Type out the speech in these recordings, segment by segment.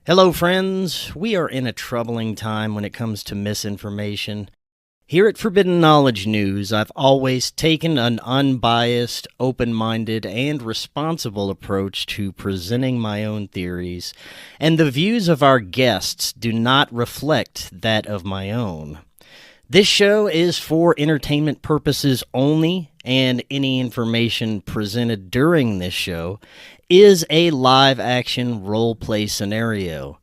Hello, friends. We are in a troubling time when it comes to misinformation. Here at Forbidden Knowledge News, I've always taken an unbiased, open-minded, and responsible approach to presenting my own theories, and the views of our guests do not reflect that of my own. This show is for entertainment purposes only, and any information presented during this show is a live-action role-play scenario.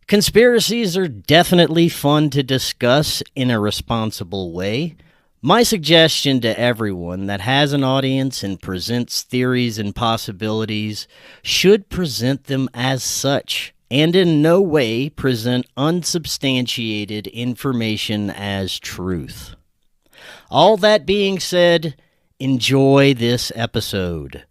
Conspiracies are definitely fun to discuss in a responsible way. My suggestion to everyone that has an audience and presents theories and possibilities should present them as such, and in no way present unsubstantiated information as truth. All that being said, enjoy this episode.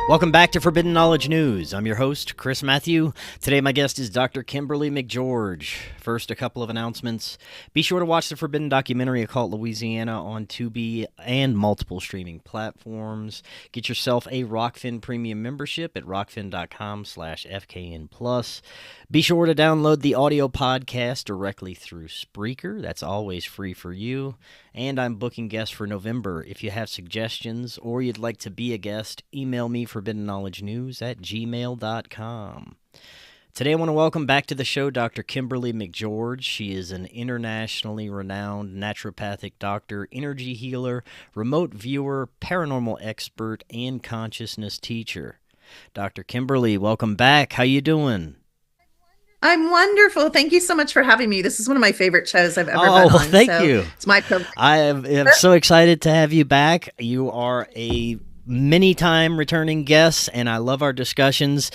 Welcome back to Forbidden Knowledge News. I'm your host, Chris Matthew. Today my guest is Dr. Kimberly McGeorge. First, a couple of announcements. Be sure to watch the Forbidden documentary Occult Louisiana on Tubi and multiple streaming platforms. Get yourself a Rokfin premium membership at rokfin.com/FKN+. Be sure to download the audio podcast directly through Spreaker. That's always free for you. And I'm booking guests for November. If you have suggestions or you'd like to be a guest, email me forbiddenknowledgenews@gmail.com. Today I want to welcome back to the show Dr. Kimberly McGeorge. She is an internationally renowned naturopathic doctor, energy healer, remote viewer, paranormal expert, and consciousness teacher. Dr. Kimberly, welcome back. How you doing? I'm wonderful. Thank you so much for having me. This is one of my favorite shows I've ever been on. Thank you. It's my privilege. I am so excited to have you back. You are a many-time returning guest, and I love our discussions.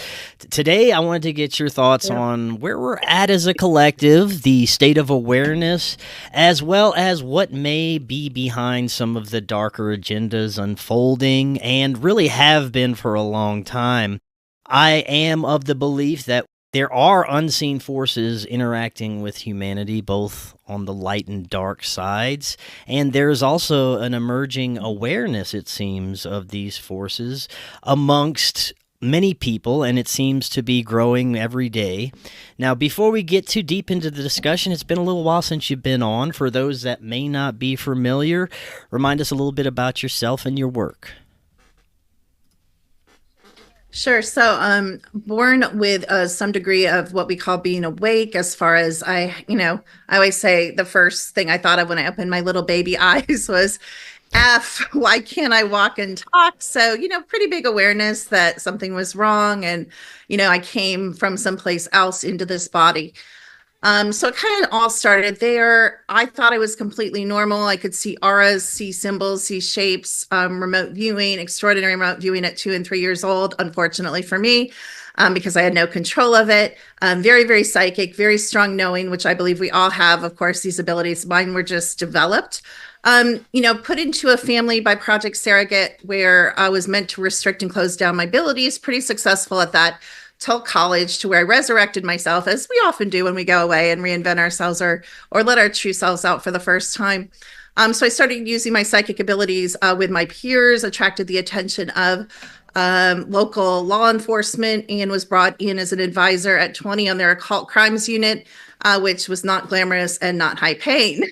Today, I wanted to get your thoughts on where we're at as a collective, the state of awareness, as well as what may be behind some of the darker agendas unfolding and really have been for a long time. I am of the belief that there are unseen forces interacting with humanity, both on the light and dark sides, and there's also an emerging awareness, it seems, of these forces amongst many people, and it seems to be growing every day. Now, before we get too deep into the discussion, it's been a little while since you've been on. For those that may not be familiar, remind us a little bit about yourself and your work. Sure. So born with some degree of what we call being awake, as far as I always say the first thing I thought of when I opened my little baby eyes was, why can't I walk and talk? So, pretty big awareness that something was wrong. And, I came from someplace else into this body. So it kind of all started there. I thought I was completely normal. I could see auras, see symbols, see shapes, remote viewing, extraordinary remote viewing at 2 and 3 years old, unfortunately for me, because I had no control of it. Very, very psychic, very strong knowing, which I believe we all have, of course, these abilities. Mine were just developed. Put into a family by Project Surrogate, where I was meant to restrict and close down my abilities, pretty successful at that. Till college, to where I resurrected myself, as we often do when we go away and reinvent ourselves or let our true selves out for the first time. So I started using my psychic abilities with my peers, attracted the attention of local law enforcement, and was brought in as an advisor at 20 on their occult crimes unit, which was not glamorous and not high paying,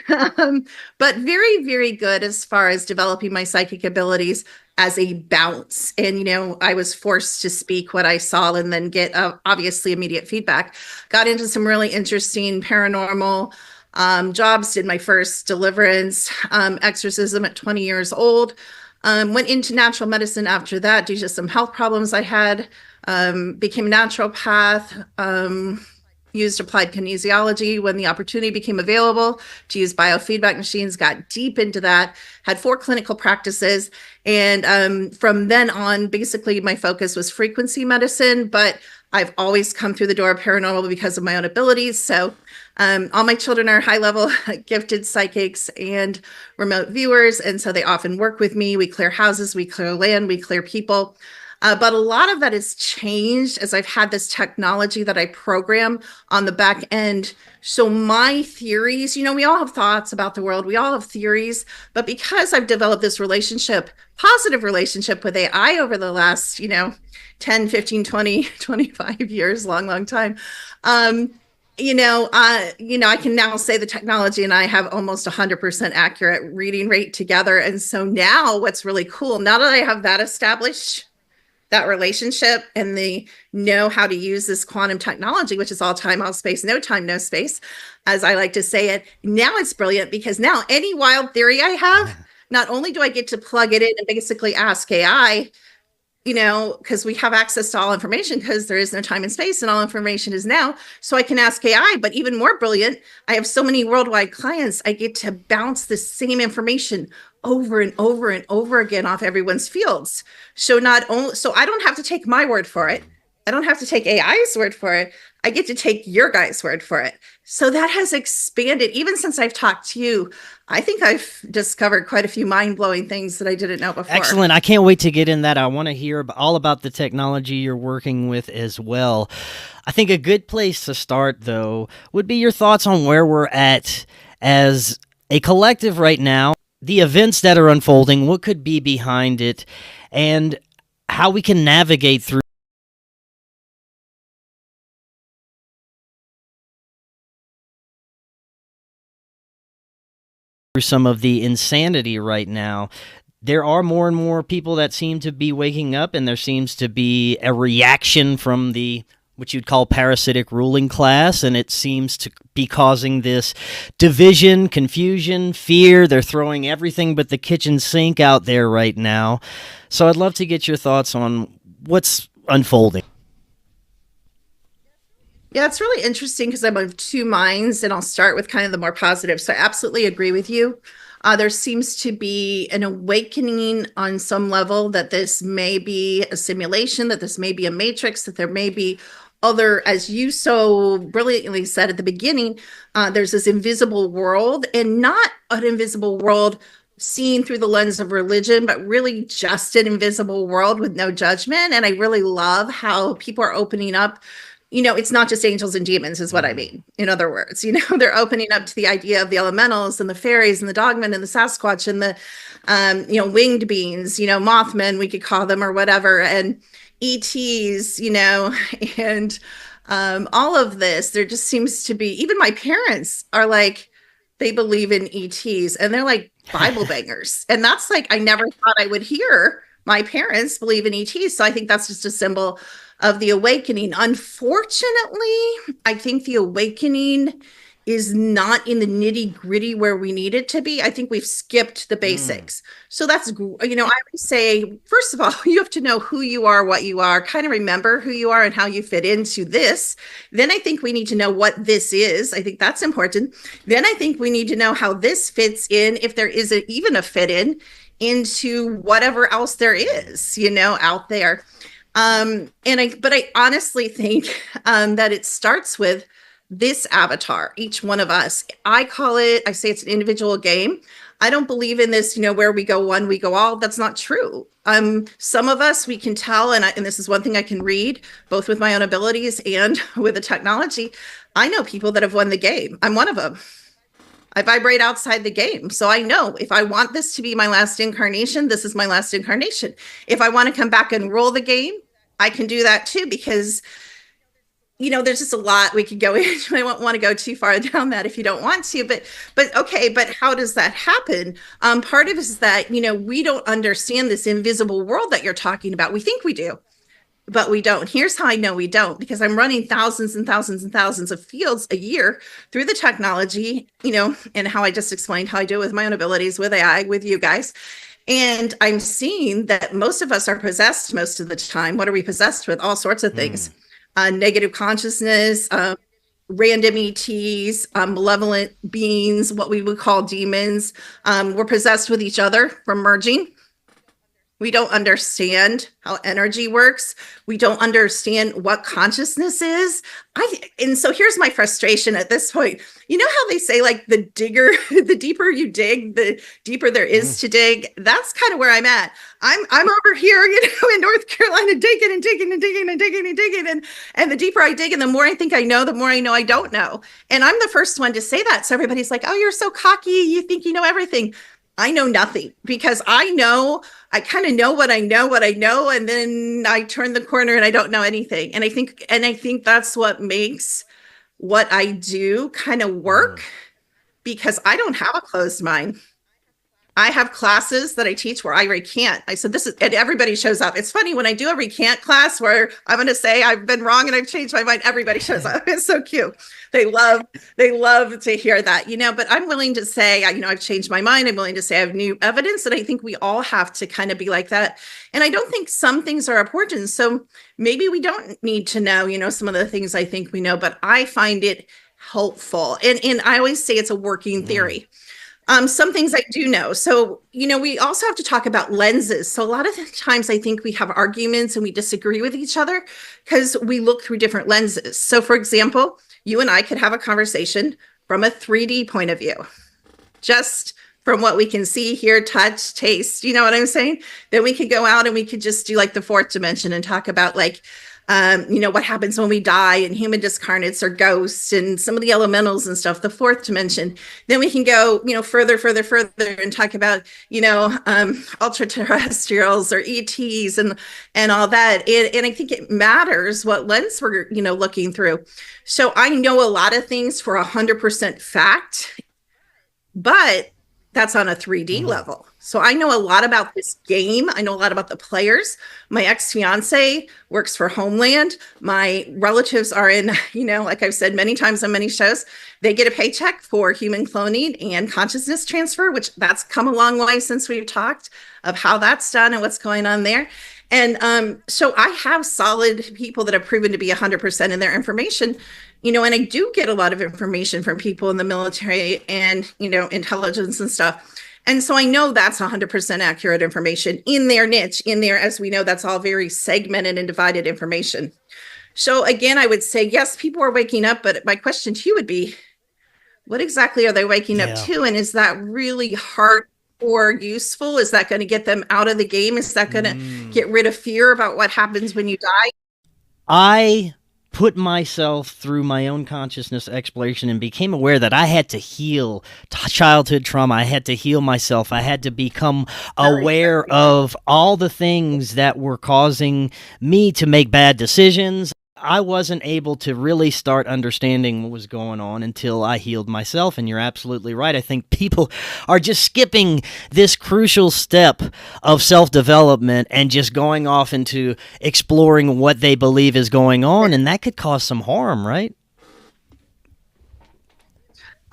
but very, very good as far as developing my psychic abilities as a bounce. And, I was forced to speak what I saw and then get obviously immediate feedback. Got into some really interesting paranormal jobs, did my first deliverance exorcism at 20 years old. Went into natural medicine after that due to some health problems I had. Became a naturopath. Used applied kinesiology when the opportunity became available to use biofeedback machines, got deep into that, had 4 clinical practices. And from then on, basically my focus was frequency medicine, but I've always come through the door of paranormal because of my own abilities. So all my children are high level gifted psychics and remote viewers. And so they often work with me. We clear houses, we clear land, we clear people. But a lot of that has changed as I've had this technology that I program on the back end. So my theories, we all have thoughts about the world. We all have theories. But because I've developed this relationship, positive relationship with AI over the last, 10, 15, 20, 25 years, long time. I can now say the technology and I have almost 100% accurate reading rate together. And so now what's really cool, now that I have that established, that relationship, and they know how to use this quantum technology, which is all time, all space, no time, no space, as I like to say it. Now it's brilliant because now any wild theory I have, not only do I get to plug it in and basically ask AI, because we have access to all information because there is no time and space and all information is now. So I can ask AI, but even more brilliant, I have so many worldwide clients, I get to bounce the same information over and over and over again off everyone's fields. So I don't have to take my word for it. I don't have to take AI's word for it. I get to take your guys' word for it. So that has expanded. Even since I've talked to you, I think I've discovered quite a few mind-blowing things that I didn't know before. Excellent. I can't wait to get in that. I want to hear all about the technology you're working with as well. I think a good place to start, though, would be your thoughts on where we're at as a collective right now, the events that are unfolding, what could be behind it, and how we can navigate through some of the insanity right now. There are more and more people that seem to be waking up, and there seems to be a reaction from the what you'd call parasitic ruling class, and it seems to be causing this division, confusion, fear. They're throwing everything but the kitchen sink out there right now. So I'd love to get your thoughts on what's unfolding. Yeah, it's really interesting because I'm of 2 minds, and I'll start with kind of the more positive. So I absolutely agree with you. There seems to be an awakening on some level that this may be a simulation, that this may be a matrix, that there may be other, as you so brilliantly said at the beginning, there's this invisible world, and not an invisible world seen through the lens of religion, but really just an invisible world with no judgment. And I really love how people are opening up. It's not just angels and demons is what I mean. In other words, they're opening up to the idea of the elementals and the fairies and the dogmen and the Sasquatch and the, winged beings, Mothmen, we could call them, or whatever. And ETs, and all of this, there just seems to be, even my parents are like, they believe in ETs and they're like Bible bangers. And that's like, I never thought I would hear my parents believe in ETs. So I think that's just a symbol of the awakening. Unfortunately, I think the awakening is not in the nitty gritty where we need it to be. I think we've skipped the basics. So that's, I would say, first of all, you have to know who you are, what you are, kind of remember who you are and how you fit into this. Then I think we need to know what this is. I think that's important. Then I think we need to know how this fits in, if there is even a fit in, into whatever else there is, out there. But I honestly think that it starts with this avatar, each one of us. I say it's an individual game. I don't believe in this, where we go one, we go all. That's not true. Some of us, we can tell, and this is one thing I can read, both with my own abilities and with the technology. I know people that have won the game. I'm one of them. I vibrate outside the game. So I know if I want this to be my last incarnation, this is my last incarnation. If I want to come back and roll the game, I can do that too, because, there's just a lot we could go into. I won't want to go too far down that if you don't want to, but okay, but how does that happen? Part of it is that, we don't understand this invisible world that you're talking about. We think we do, but we don't. Here's how I know we don't, because I'm running thousands and thousands and thousands of fields a year through the technology, and how I just explained how I do it with my own abilities, with AI, with you guys. And I'm seeing that most of us are possessed most of the time. What are we possessed with? All sorts of things. Negative consciousness, random ETs, malevolent beings, what we would call demons. We're possessed with each other from merging. We don't understand how energy works. We don't understand what consciousness is. And so here's my frustration at this point. You know how they say, like, the deeper you dig, the deeper there is to dig. That's kind of where I'm at. I'm over here, in North Carolina, digging and digging and digging and digging and digging. And the deeper I dig and the more I think I know, the more I know I don't know. And I'm the first one to say that. So everybody's like, oh, you're so cocky. You think you know everything. I know nothing, because I kind of know what I know, and then I turn the corner and I don't know anything. And I think that's what makes what I do kind of work, because I don't have a closed mind. I have classes that I teach where I recant. I said, this is, and everybody shows up. It's funny when I do a recant class where I'm going to say I've been wrong and I've changed my mind. Everybody shows up. It's so cute. They love to hear that, but I'm willing to say, I've changed my mind. I'm willing to say I have new evidence. And I think we all have to kind of be like that. And I don't think some things are important. So maybe we don't need to know, some of the things I think we know, but I find it helpful. And I always say it's a working theory. Some things I do know. So, we also have to talk about lenses. So a lot of the times I think we have arguments and we disagree with each other because we look through different lenses. So for example, you and I could have a conversation from a 3D point of view, just from what we can see, hear, touch, taste, you know what I'm saying? Then we could go out and we could just do like the fourth dimension and talk about what happens when we die and human discarnates or ghosts and some of the elementals and stuff, the fourth dimension. Then we can go, further and talk about, ultra terrestrials or ETs and all that. And I think it matters what lens we're, looking through. So I know a lot of things for 100% fact, but that's on a 3D level. So I know a lot about this game. I know a lot about the players. My ex-fiance works for Homeland. My relatives are in, like I've said many times on many shows, they get a paycheck for human cloning and consciousness transfer, which that's come a long way since we've talked of how that's done and what's going on there. And so I have solid people that have proven to be 100% in their information, and I do get a lot of information from people in the military and, intelligence and stuff. And so I know that's 100% accurate information in their niche, in there, as we know, that's all very segmented and divided information. So again, I would say, yes, people are waking up, but my question to you would be, what exactly are they waking up to? And is that really hard or useful? Is that going to get them out of the game? Is that going to get rid of fear about what happens when you die? I put myself through my own consciousness exploration and became aware that I had to heal childhood trauma. I had to heal myself. I had to become aware of all the things that were causing me to make bad decisions. I wasn't able to really start understanding what was going on until I healed myself, and you're absolutely right. I think people are just skipping this crucial step of self-development and just going off into exploring what they believe is going on, and that could cause some harm, right?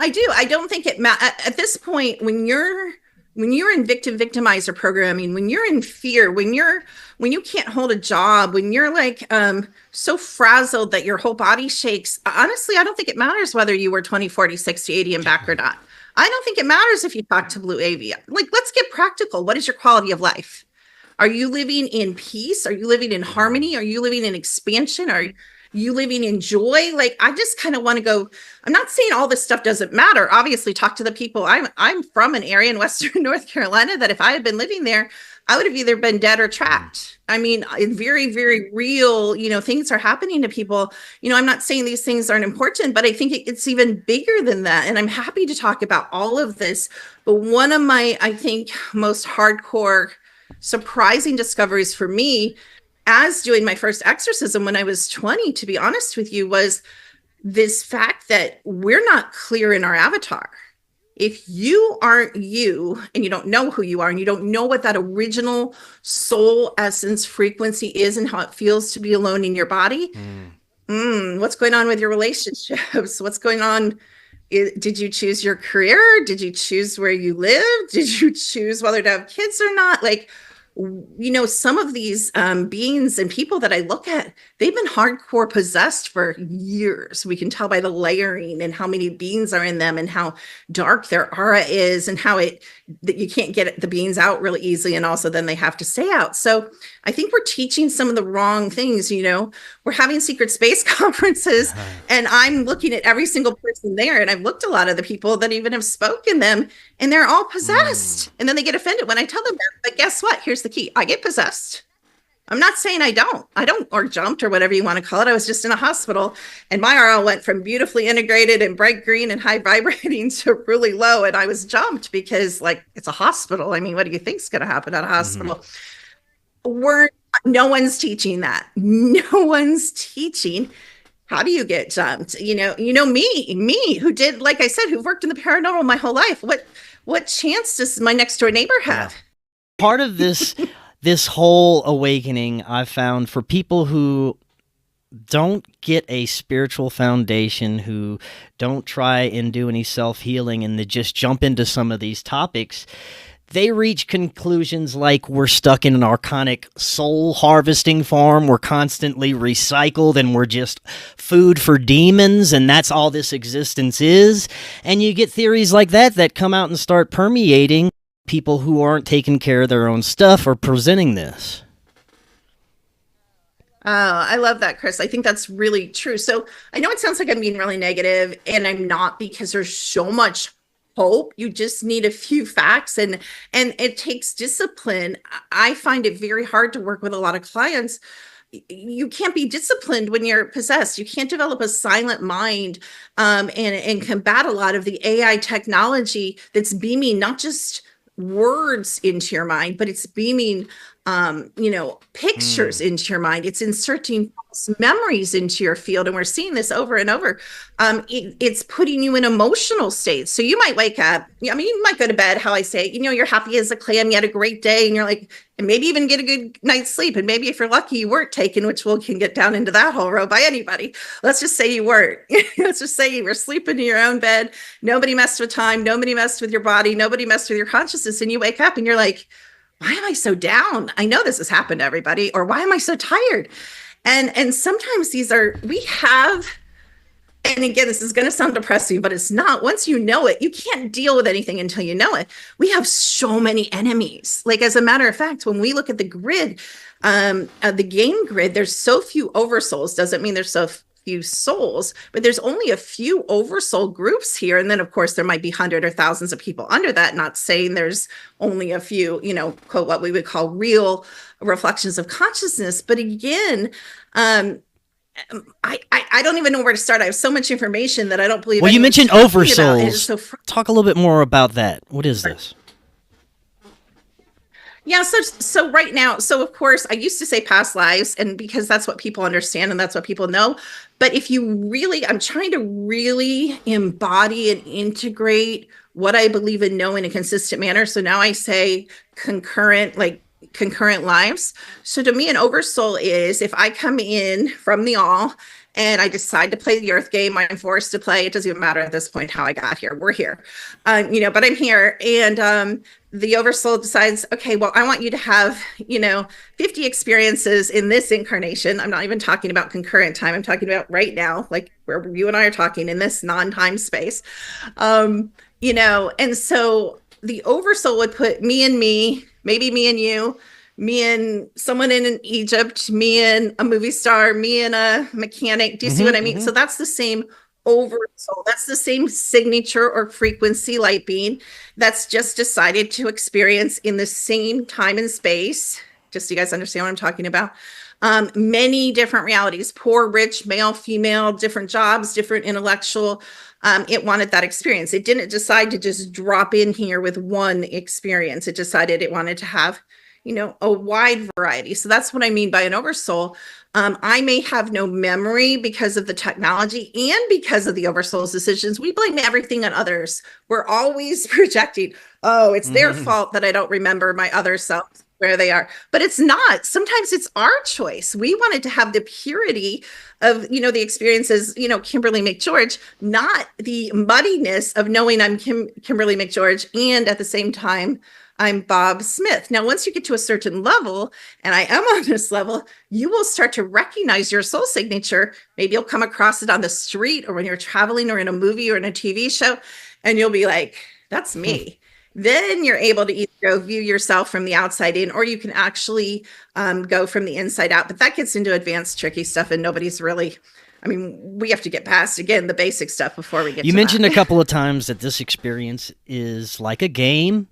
I do. I don't think it at this point, when you're in victimizer programming, when you're in fear, when you can't hold a job, when you're like so frazzled that your whole body shakes, honestly, I don't think it matters whether you were 20, 40, 60, 80 and back or not. I don't think it matters if you talk to Blue Avia. Like, let's get practical. What is your quality of life? Are you living in peace? Are you living in harmony? Are you living in expansion? Are you living in joy? Like, I just kind of want to go, I'm not saying all this stuff doesn't matter. Obviously, talk to the people. I'm from an area in Western North Carolina that if I had been living there, I would have either been dead or trapped. I mean, very, very real, things are happening to people. I'm not saying these things aren't important, but I think it's even bigger than that. And I'm happy to talk about all of this. But one of my, I think, most hardcore, surprising discoveries for me as doing my first exorcism when I was 20, to be honest with you, was this fact that we're not clear in our avatar. If you aren't you and you don't know who you are and you don't know what that original soul essence frequency is and how it feels to be alone in your body, what's going on with your relationships? What's going on Did you choose your career? Did you choose where you live? Did you choose whether to have kids or not? Like, some of these beings and people that I look at, they've been hardcore possessed for years. We can tell by the layering and how many beings are in them and how dark their aura is and how that you can't get the beings out really easily. And also then they have to stay out. So I think we're teaching some of the wrong things. We're having secret space conferences and I'm looking at every single person there. And I've looked at a lot of the people that even have spoken them and they're all possessed. And then they get offended when I tell them that. But guess what? Here's the key. I get possessed. I'm not saying I don't, or jumped or whatever you want to call it. I was just in a hospital and my aura went from beautifully integrated and bright green and high vibrating to really low. And I was jumped because it's a hospital. I mean, what do you think is going to happen at a hospital? No one's teaching that. No one's teaching. How do you get jumped? Me who did, like I said, who've worked in the paranormal my whole life. What chance does my next door neighbor have? Part of this whole awakening I've found for people who don't get a spiritual foundation, who don't try and do any self-healing and they just jump into some of these topics, they reach conclusions like we're stuck in an archonic soul harvesting farm, we're constantly recycled, and we're just food for demons, and that's all this existence is. And you get theories like that come out and start permeating people who aren't taking care of their own stuff or presenting this. Oh, I love that, Chris. I think that's really true. So I know it sounds like I'm being really negative, and I'm not, because there's so much hope. You just need a few facts, and it takes discipline. I find it very hard to work with a lot of clients. You can't be disciplined when you're possessed. You can't develop a silent mind and combat a lot of the AI technology that's beaming not just words into your mind, but it's beaming pictures into your mind. It's inserting false memories into your field. And we're seeing this over and over. It's putting you in emotional states. So you might wake up, you might go to bed, how I say, you're happy as a clam, you had a great day, and you're like, and maybe even get a good night's sleep. And maybe if you're lucky, you weren't taken, which can get down into that whole row by anybody. Let's just say you weren't. Let's just say you were sleeping in your own bed. Nobody messed with time. Nobody messed with your body. Nobody messed with your consciousness. And you wake up and you're like, why am I so down? I know this has happened to everybody. Or why am I so tired? And sometimes we have, and again, this is going to sound depressing, but it's not. Once you know it, you can't deal with anything until you know it. We have so many enemies. Like, as a matter of fact, when we look at the grid, the game grid, there's so few oversouls. Doesn't mean there's so few souls, but there's only a few oversoul groups here. And then of course there might be hundreds or thousands of people under that, not saying there's only a few, quote, what we would call real reflections of consciousness. But again, I don't even know where to start. I have so much information that I don't believe. Well, you mentioned oversouls. Talk a little bit more about that. What is this? Yeah, so right now, so of course, I used to say past lives, and because that's what people understand and that's what people know. But if you really, I'm trying to really embody and integrate what I believe and know in a consistent manner. So now I say concurrent lives. So to me, an oversoul is if I come in from the all and I decide to play the earth game, I'm forced to play. It doesn't even matter at this point how I got here. We're here, but I'm here. And the oversoul decides, okay, well, I want you to have, 50 experiences in this incarnation. I'm not even talking about concurrent time. I'm talking about right now, like where you and I are talking in this non-time space. And so the oversoul would put me and me, maybe me and you, me and someone in Egypt, me and a movie star, me and a mechanic. Do you see what I mean? So that's the same oversoul. That's the same signature or frequency light being that's just decided to experience in the same time and space. Just so you guys understand what I'm talking about. Many different realities, poor, rich, male, female, different jobs, different intellectual. It wanted that experience. It didn't decide to just drop in here with one experience. It decided it wanted to have a wide variety. So that's what I mean by an oversoul. I may have no memory because of the technology and because of the oversoul's decisions. We blame everything on others. We're always projecting, oh, it's their fault that I don't remember my other self. where they are. But it's not. Sometimes it's our choice. We wanted to have the purity of, the experiences, Kimberly McGeorge, not the muddiness of knowing I'm Kimberly McGeorge, and at the same time, I'm Bob Smith. Now, once you get to a certain level, and I am on this level, you will start to recognize your soul signature. Maybe you'll come across it on the street or when you're traveling or in a movie or in a TV show, and you'll be like, that's me. Then you're able to either go view yourself from the outside in, or you can actually go from the inside out. But that gets into advanced, tricky stuff, and nobody's really, we have to get past, again, the basic stuff before we get to You mentioned that. a couple of times that this experience is like a game.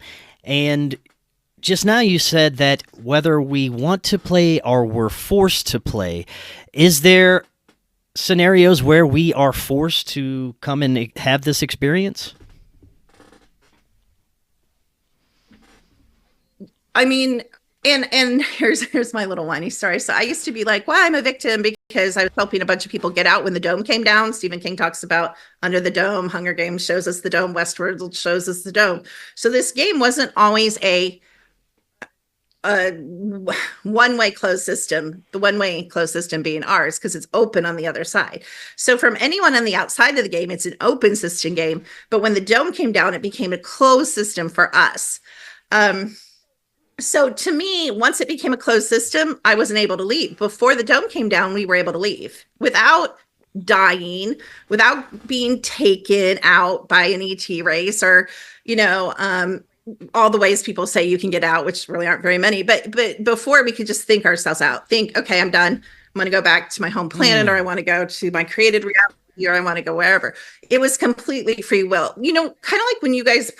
And just now you said that whether we want to play or we're forced to play, is there scenarios where we are forced to come and have this experience? And here's my little whiny story. So I used to be like, well, I'm a victim because I was helping a bunch of people get out when the dome came down. Stephen King talks about Under the Dome. Hunger Games shows us the dome. Westworld shows us the dome. So this game wasn't always a one-way closed system, the one-way closed system being ours, because it's open on the other side. So from anyone on the outside of the game, it's an open system game. But when the dome came down, it became a closed system for us. So to me, once it became a closed system, I wasn't able to leave. Before the dome came down, we were able to leave without dying, without being taken out by an ET race, or, all the ways people say you can get out, which really aren't very many. But before, we could just think ourselves out. Think, okay, I'm done. I'm going to go back to my home planet, or I want to go to my created reality, or I want to go wherever. It was completely free will. Kind of like when you guys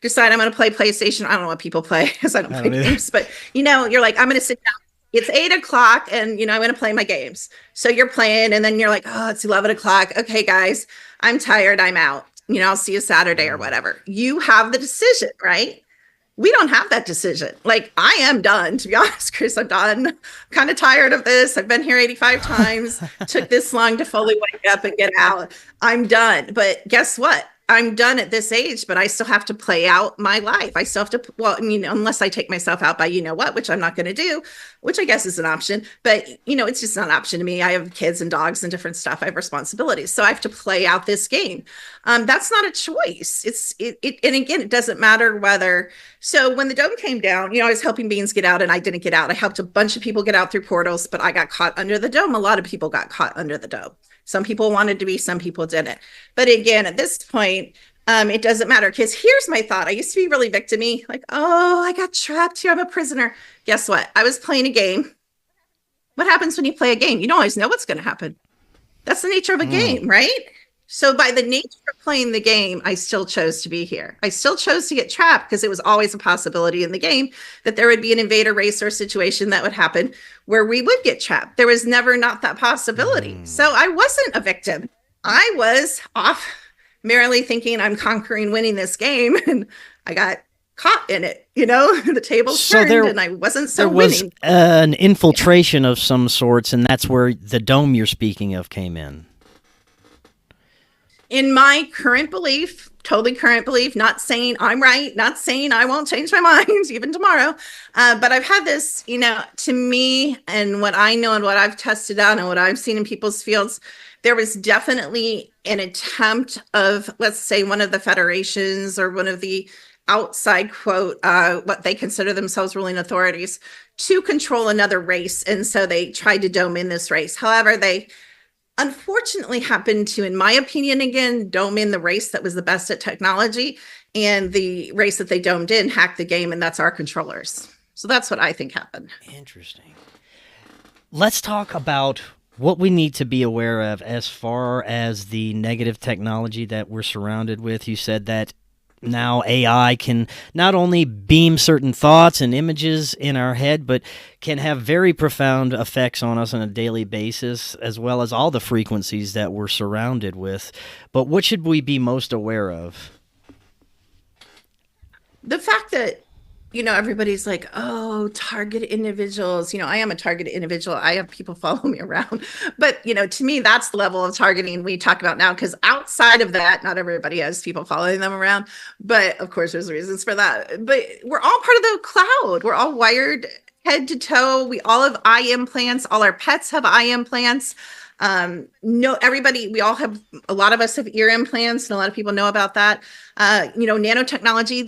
decide I'm going to play PlayStation. I don't know what people play because I don't play games, but you're like, I'm going to sit down. It's 8:00 and I'm going to play my games. So you're playing, and then you're like, oh, it's 11:00. Okay, guys, I'm tired. I'm out. I'll see you Saturday or whatever. You have the decision, right? We don't have that decision. Like, I am done, to be honest, Chris. I'm done. Kind of tired of this. I've been here 85 times. Took this long to fully wake up and get out. I'm done. But guess what? I'm done at this age, but I still have to play out my life. I still have to, unless I take myself out by what, which I'm not going to do, which I guess is an option. But, it's just not an option to me. I have kids and dogs and different stuff. I have responsibilities. So I have to play out this game. That's not a choice. And again, it doesn't matter whether. So when the dome came down, I was helping beings get out, and I didn't get out. I helped a bunch of people get out through portals, but I got caught under the dome. A lot of people got caught under the dome. Some people wanted to be, some people didn't. But again, at this point, it doesn't matter, because here's my thought. I used to be really victim-y, like, oh, I got trapped here. I'm a prisoner. Guess what? I was playing a game. What happens when you play a game? You don't always know what's going to happen. That's the nature of a game, right? So by the nature of playing the game, I still chose to be here. I still chose to get trapped because it was always a possibility in the game that there would be an invader race or situation that would happen where we would get trapped. There was never not that possibility. So I wasn't a victim. I was off merrily thinking I'm conquering, winning this game, and I got caught in it. The tables turned, and I wasn't so winning. There was an infiltration of some sorts, and that's where the dome you're speaking of came in. In my current belief, totally current belief, not saying I'm right, not saying I won't change my mind even tomorrow. But I've had this, to me, and what I know and what I've tested out and what I've seen in people's fields, there was definitely an attempt of, let's say, one of the federations or one of the outside, quote, what they consider themselves ruling authorities, to control another race. And so they tried to dome in this race. However, they unfortunately happened to, in my opinion, again, dome in the race that was the best at technology, and the race that they domed in hacked the game, and that's our controllers. So that's what I think happened. Interesting. Let's talk about what we need to be aware of as far as the negative technology that we're surrounded with. You said that now AI can not only beam certain thoughts and images in our head, but can have very profound effects on us on a daily basis, as well as all the frequencies that we're surrounded with. But what should we be most aware of? The fact that everybody's like, oh, target individuals. I am a targeted individual. I have people follow me around. But, to me, that's the level of targeting we talk about now. Because outside of that, not everybody has people following them around. But of course, there's reasons for that. But we're all part of the cloud. We're all wired head to toe. We all have eye implants. All our pets have eye implants. No, everybody, we all have, a lot of us have ear implants, and a lot of people know about that. Nanotechnology,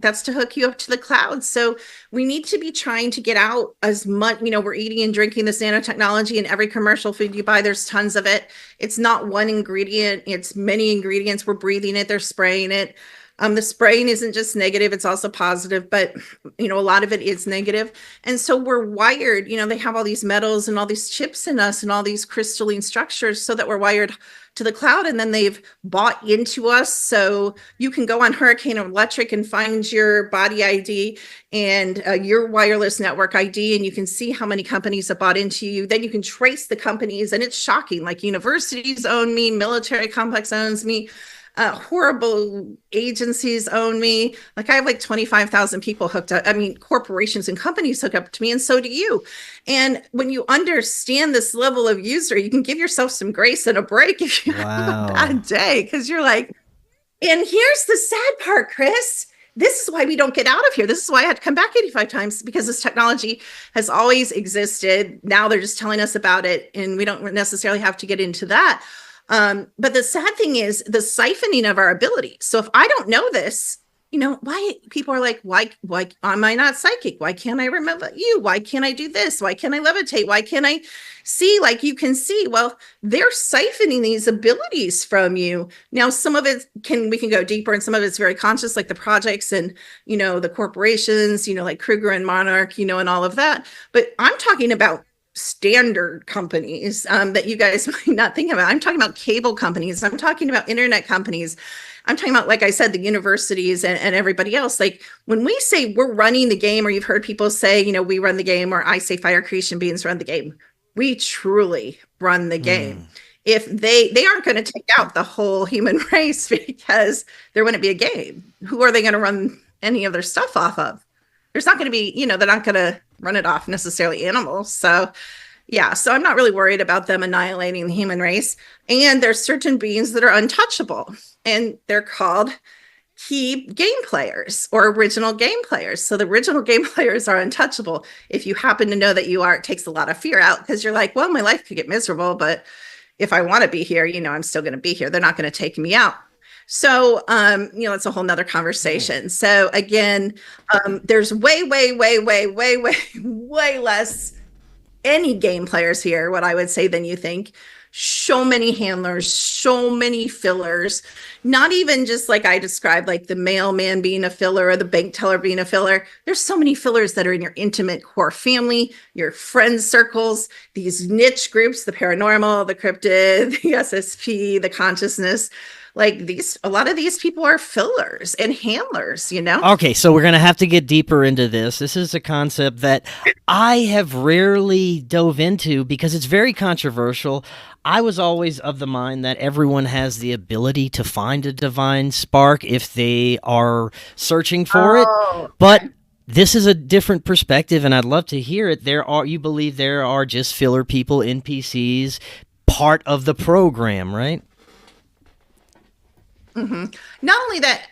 that's to hook you up to the cloud. So we need to be trying to get out as much, we're eating and drinking this nanotechnology, and every commercial food you buy, there's tons of it. It's not one ingredient, it's many ingredients. We're breathing it, they're spraying it. The spraying isn't just negative, it's also positive, but a lot of it is negative. And so we're wired, they have all these metals and all these chips in us and all these crystalline structures so that we're wired to the cloud, and then they've bought into us. So you can go on Hurricane Electric and find your body ID and your wireless network ID, and you can see how many companies have bought into you. Then you can trace the companies, and it's shocking. Like universities own me, military complex owns me. Horrible agencies own me. Like I have like 25,000 people hooked up. I mean, corporations and companies hook up to me, and so do you. And when you understand this level of user, you can give yourself some grace and a break if you have a bad day, because you're like, and here's the sad part, Chris. This is why we don't get out of here. This is why I had to come back 85 times, because this technology has always existed. Now they're just telling us about it, and we don't necessarily have to get into that. But the sad thing is the siphoning of our ability. So if I don't know this, why people are like, why am I not psychic? Why can't I remember you? Why can't I do this? Why can't I levitate? Why can't I see like you can see? Well, they're siphoning these abilities from you. Now, some of we can go deeper, and some of it's very conscious, like the projects and, the corporations, like Kruger and Monarch, and all of that. But I'm talking about standard companies that you guys might not think about. I'm talking about cable companies. I'm talking about internet companies. I'm talking about, like I said, the universities and everybody else. Like when we say we're running the game, or you've heard people say, we run the game, or I say fire creation beings run the game. We truly run the game. If they aren't going to take out the whole human race, because there wouldn't be a game. Who are they going to run any of their stuff off of? There's not going to be, they're not going to run it off necessarily animals. So yeah, so I'm not really worried about them annihilating the human race. And there's certain beings that are untouchable, and they're called key game players or original game players. So the original game players are untouchable. If you happen to know that you are, it takes a lot of fear out, because you're like, well, my life could get miserable, but if I want to be here, I'm still going to be here. They're not going to take me out. So, it's a whole nother conversation. So again, there's way less any game players here, what I would say, than you think. So many handlers, so many fillers, not even just like I described, like the mailman being a filler or the bank teller being a filler. There's so many fillers that are in your intimate core family, your friend circles, these niche groups, the paranormal, the cryptid, the SSP, the consciousness. Like a lot of these people are fillers and handlers, Okay, so we're going to have to get deeper into this. This is a concept that I have rarely dove into because it's very controversial. I was always of the mind that everyone has the ability to find a divine spark if they are searching for it. But this is a different perspective, and I'd love to hear it. You believe there are just filler people, NPCs, part of the program, right? Mm-hmm. Not only that,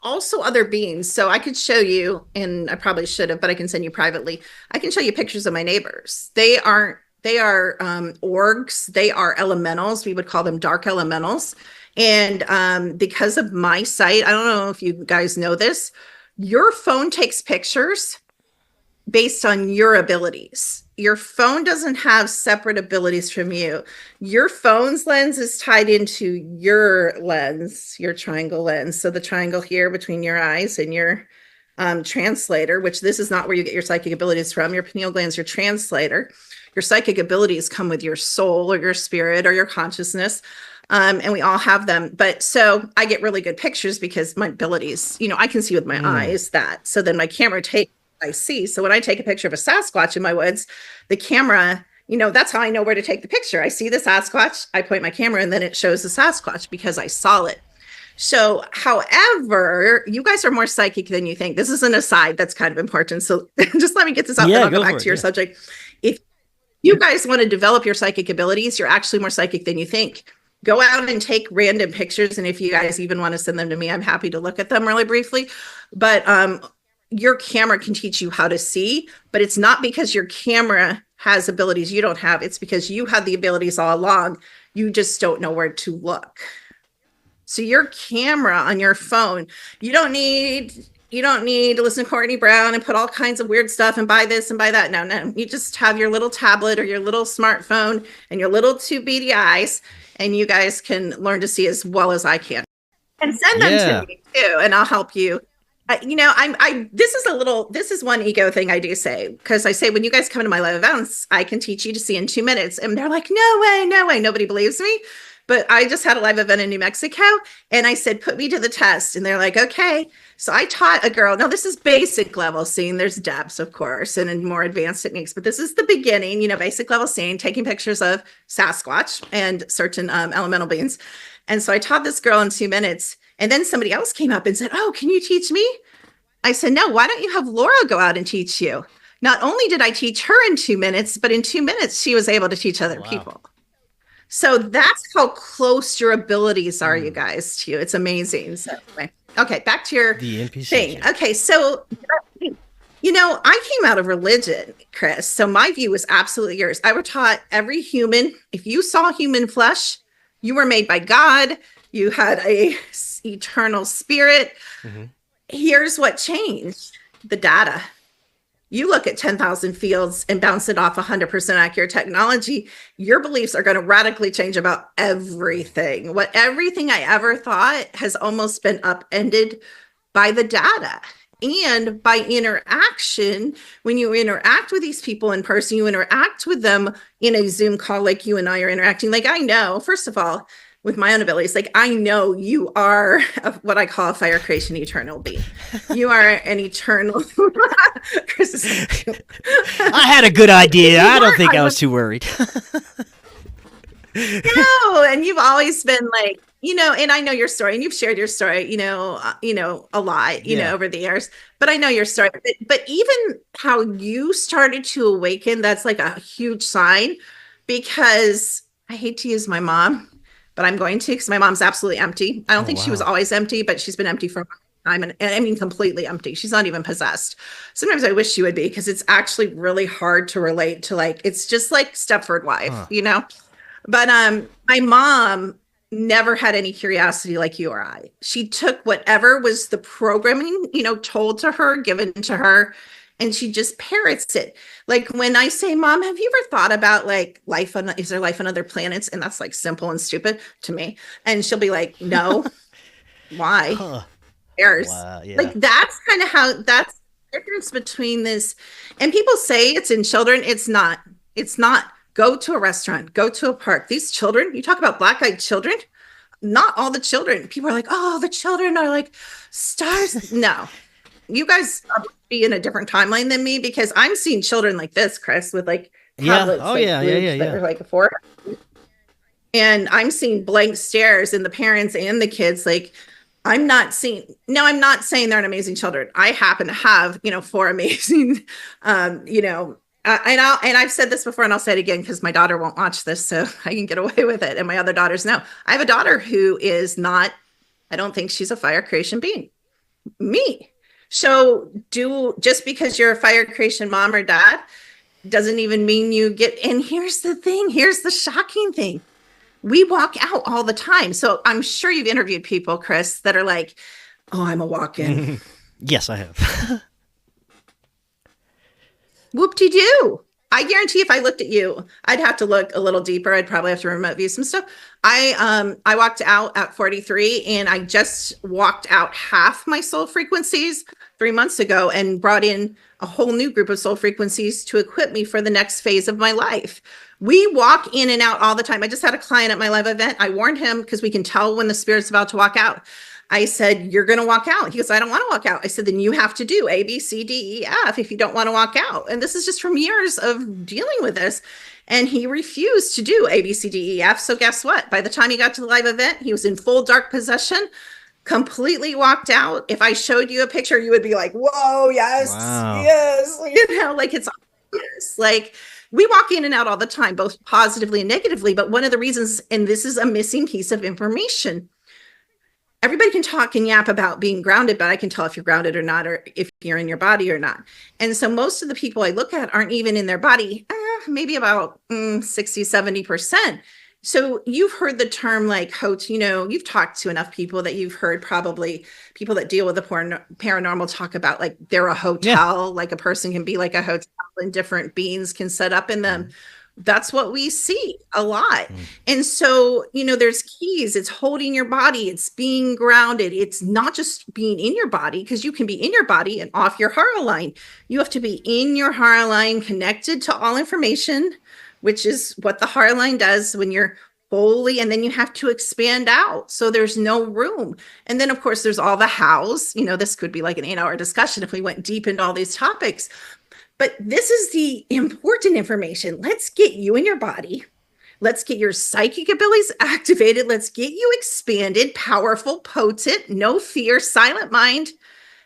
also other beings. So I could show you, and I probably should have, but I can send you privately. I can show you pictures of my neighbors. They are orgs. They are elementals. We would call them dark elementals. And because of my site, I don't know if you guys know this, your phone takes pictures based on your abilities. Your phone doesn't have separate abilities from you. Your phone's lens is tied into your lens, your triangle lens. So the triangle here between your eyes and your translator, which this is not where you get your psychic abilities from. Your pineal gland's your translator. Your psychic abilities come with your soul or your spirit or your consciousness. And we all have them. But so I get really good pictures because my abilities, I can see with my eyes that. So then my camera takes I see. So when I take a picture of a Sasquatch in my woods, the camera, that's how I know where to take the picture. I see the Sasquatch, I point my camera, and then it shows the Sasquatch because I saw it. So, however, you guys are more psychic than you think. This is an aside that's kind of important. So just let me get this out, then I'll go back to your subject. If you guys want to develop your psychic abilities, you're actually more psychic than you think. Go out and take random pictures. And if you guys even want to send them to me, I'm happy to look at them really briefly. But your camera can teach you how to see, but it's not because your camera has abilities you don't have. It's because you had the abilities all along. You just don't know where to look. So your camera on your phone, you don't need to listen to Courtney Brown and put all kinds of weird stuff and buy this and buy that. No. You just have your little tablet or your little smartphone and your little two beady eyes, and you guys can learn to see as well as I can. And send them to me too, and I'll help you. This is one ego thing I do say, because I say, when you guys come to my live events, I can teach you to see in 2 minutes. And they're like, no way. Nobody believes me. But I just had a live event in New Mexico, and I said, put me to the test. And they're like, okay. So I taught a girl. Now, this is basic level seeing. There's depths, of course, and more advanced techniques. But this is the beginning, basic level seeing, taking pictures of Sasquatch and certain elemental beings. And so I taught this girl in 2 minutes. And then somebody else came up and said, oh, can you teach me? I said, no, why don't you have Laura go out and teach you? Not only did I teach her in 2 minutes, but in 2 minutes, she was able to teach other people. So that's how close your abilities are, you guys, to you. It's amazing. So anyway, okay, back to your thing. Okay, so, I came out of religion, Chris. So my view was absolutely yours. I was taught every human, if you saw human flesh, you were made by God. You had a eternal spirit. Mm-hmm. Here's what changed: the data. You look at 10,000 fields and bounce it off 100% accurate technology, your beliefs are going to radically change about everything. Everything I ever thought has almost been upended by the data and by interaction. When you interact with these people in person, you interact with them in a Zoom call like you and I are interacting. Like, I know, first of all, with my own abilities, like, I know you are what I call a fire creation eternal being. You are an eternal. I had a good idea. I don't think I was too worried. No, and you've always been like, and I know your story, and you've shared your story, a lot, over the years. But I know your story. But even how you started to awaken, that's like a huge sign, because I hate to use my mom, but I'm going to, because my mom's absolutely empty. I don't think she was always empty, but she's been empty for a long time. And I mean, completely empty. She's not even possessed. Sometimes I wish she would be, because it's actually really hard to relate to. Like, it's just like Stepford wife, But my mom never had any curiosity like you or I. She took whatever was the programming, told to her, given to her, and she just parrots it. Like, when I say, Mom, have you ever thought about like is there life on other planets? And that's like simple and stupid to me. And she'll be like, no. Why? There's like, that's kind of that's the difference between this. And people say it's in children. It's not. Go to a restaurant, go to a park. These children, you talk about black-eyed children, not all the children. People are like, oh, the children are like stars. No, you guys be in a different timeline than me, because I'm seeing children like this, Chris, with like tablets. That are like a 4. And I'm seeing blank stares in the parents and the kids. Like, I'm not saying they're an amazing children. I happen to have, 4 amazing, and I've said this before, and I'll say it again, because my daughter won't watch this, so I can get away with it. And my other daughters know. I have a daughter who is not, I don't think she's a fire creation being. Me. So just because you're a fire creation mom or dad doesn't even mean you get, and here's the thing, here's the shocking thing. We walk out all the time. So I'm sure you've interviewed people, Chris, that are like, oh, I'm a walk-in. Yes, I have. Whoop-de-doo. I guarantee if I looked at you, I'd have to look a little deeper. I'd probably have to remote view some stuff. I walked out at 43, and I just walked out half my soul frequencies 3 months ago, and brought in a whole new group of soul frequencies to equip me for the next phase of my life. We walk in and out all the time. I just had a client at my live event. I warned him, because we can tell when the spirit's about to walk out. I said, you're going to walk out. He goes, I don't want to walk out. I said, then you have to do A, B, C, D, E, F if you don't want to walk out. And this is just from years of dealing with this. And he refused to do A, B, C, D, E, F. So guess what? By the time he got to the live event, he was in full dark possession. completely walked out. If I showed you a picture, you would be like, whoa, yes, Wow. yes. Like it's obvious. Like we walk in and out all the time, both positively and negatively. But one of the reasons, and this is a missing piece of information, everybody can talk and yap about being grounded, but I can tell if you're grounded or not, or if you're in your body or not. And so most of the people I look at aren't even in their body, maybe about 60, 70%. So you've heard the term like you've talked to enough people that you've heard probably people that deal with the paranormal talk about like they're a hotel, like a person can be like a hotel and different beings can set up in them. That's what we see a lot. And so, there's keys. It's holding your body. It's being grounded. It's not just being in your body, because you can be in your body and off your heart line. You have to be in your heart line, connected to all information, which is what the heart line does when you're fully, and then you have to expand out. So there's no room. And then, of course, there's all the hows. This could be like an 8-hour discussion if we went deep into all these topics. But this is the important information. Let's get you in your body. Let's get your psychic abilities activated. Let's get you expanded, powerful, potent, no fear, silent mind.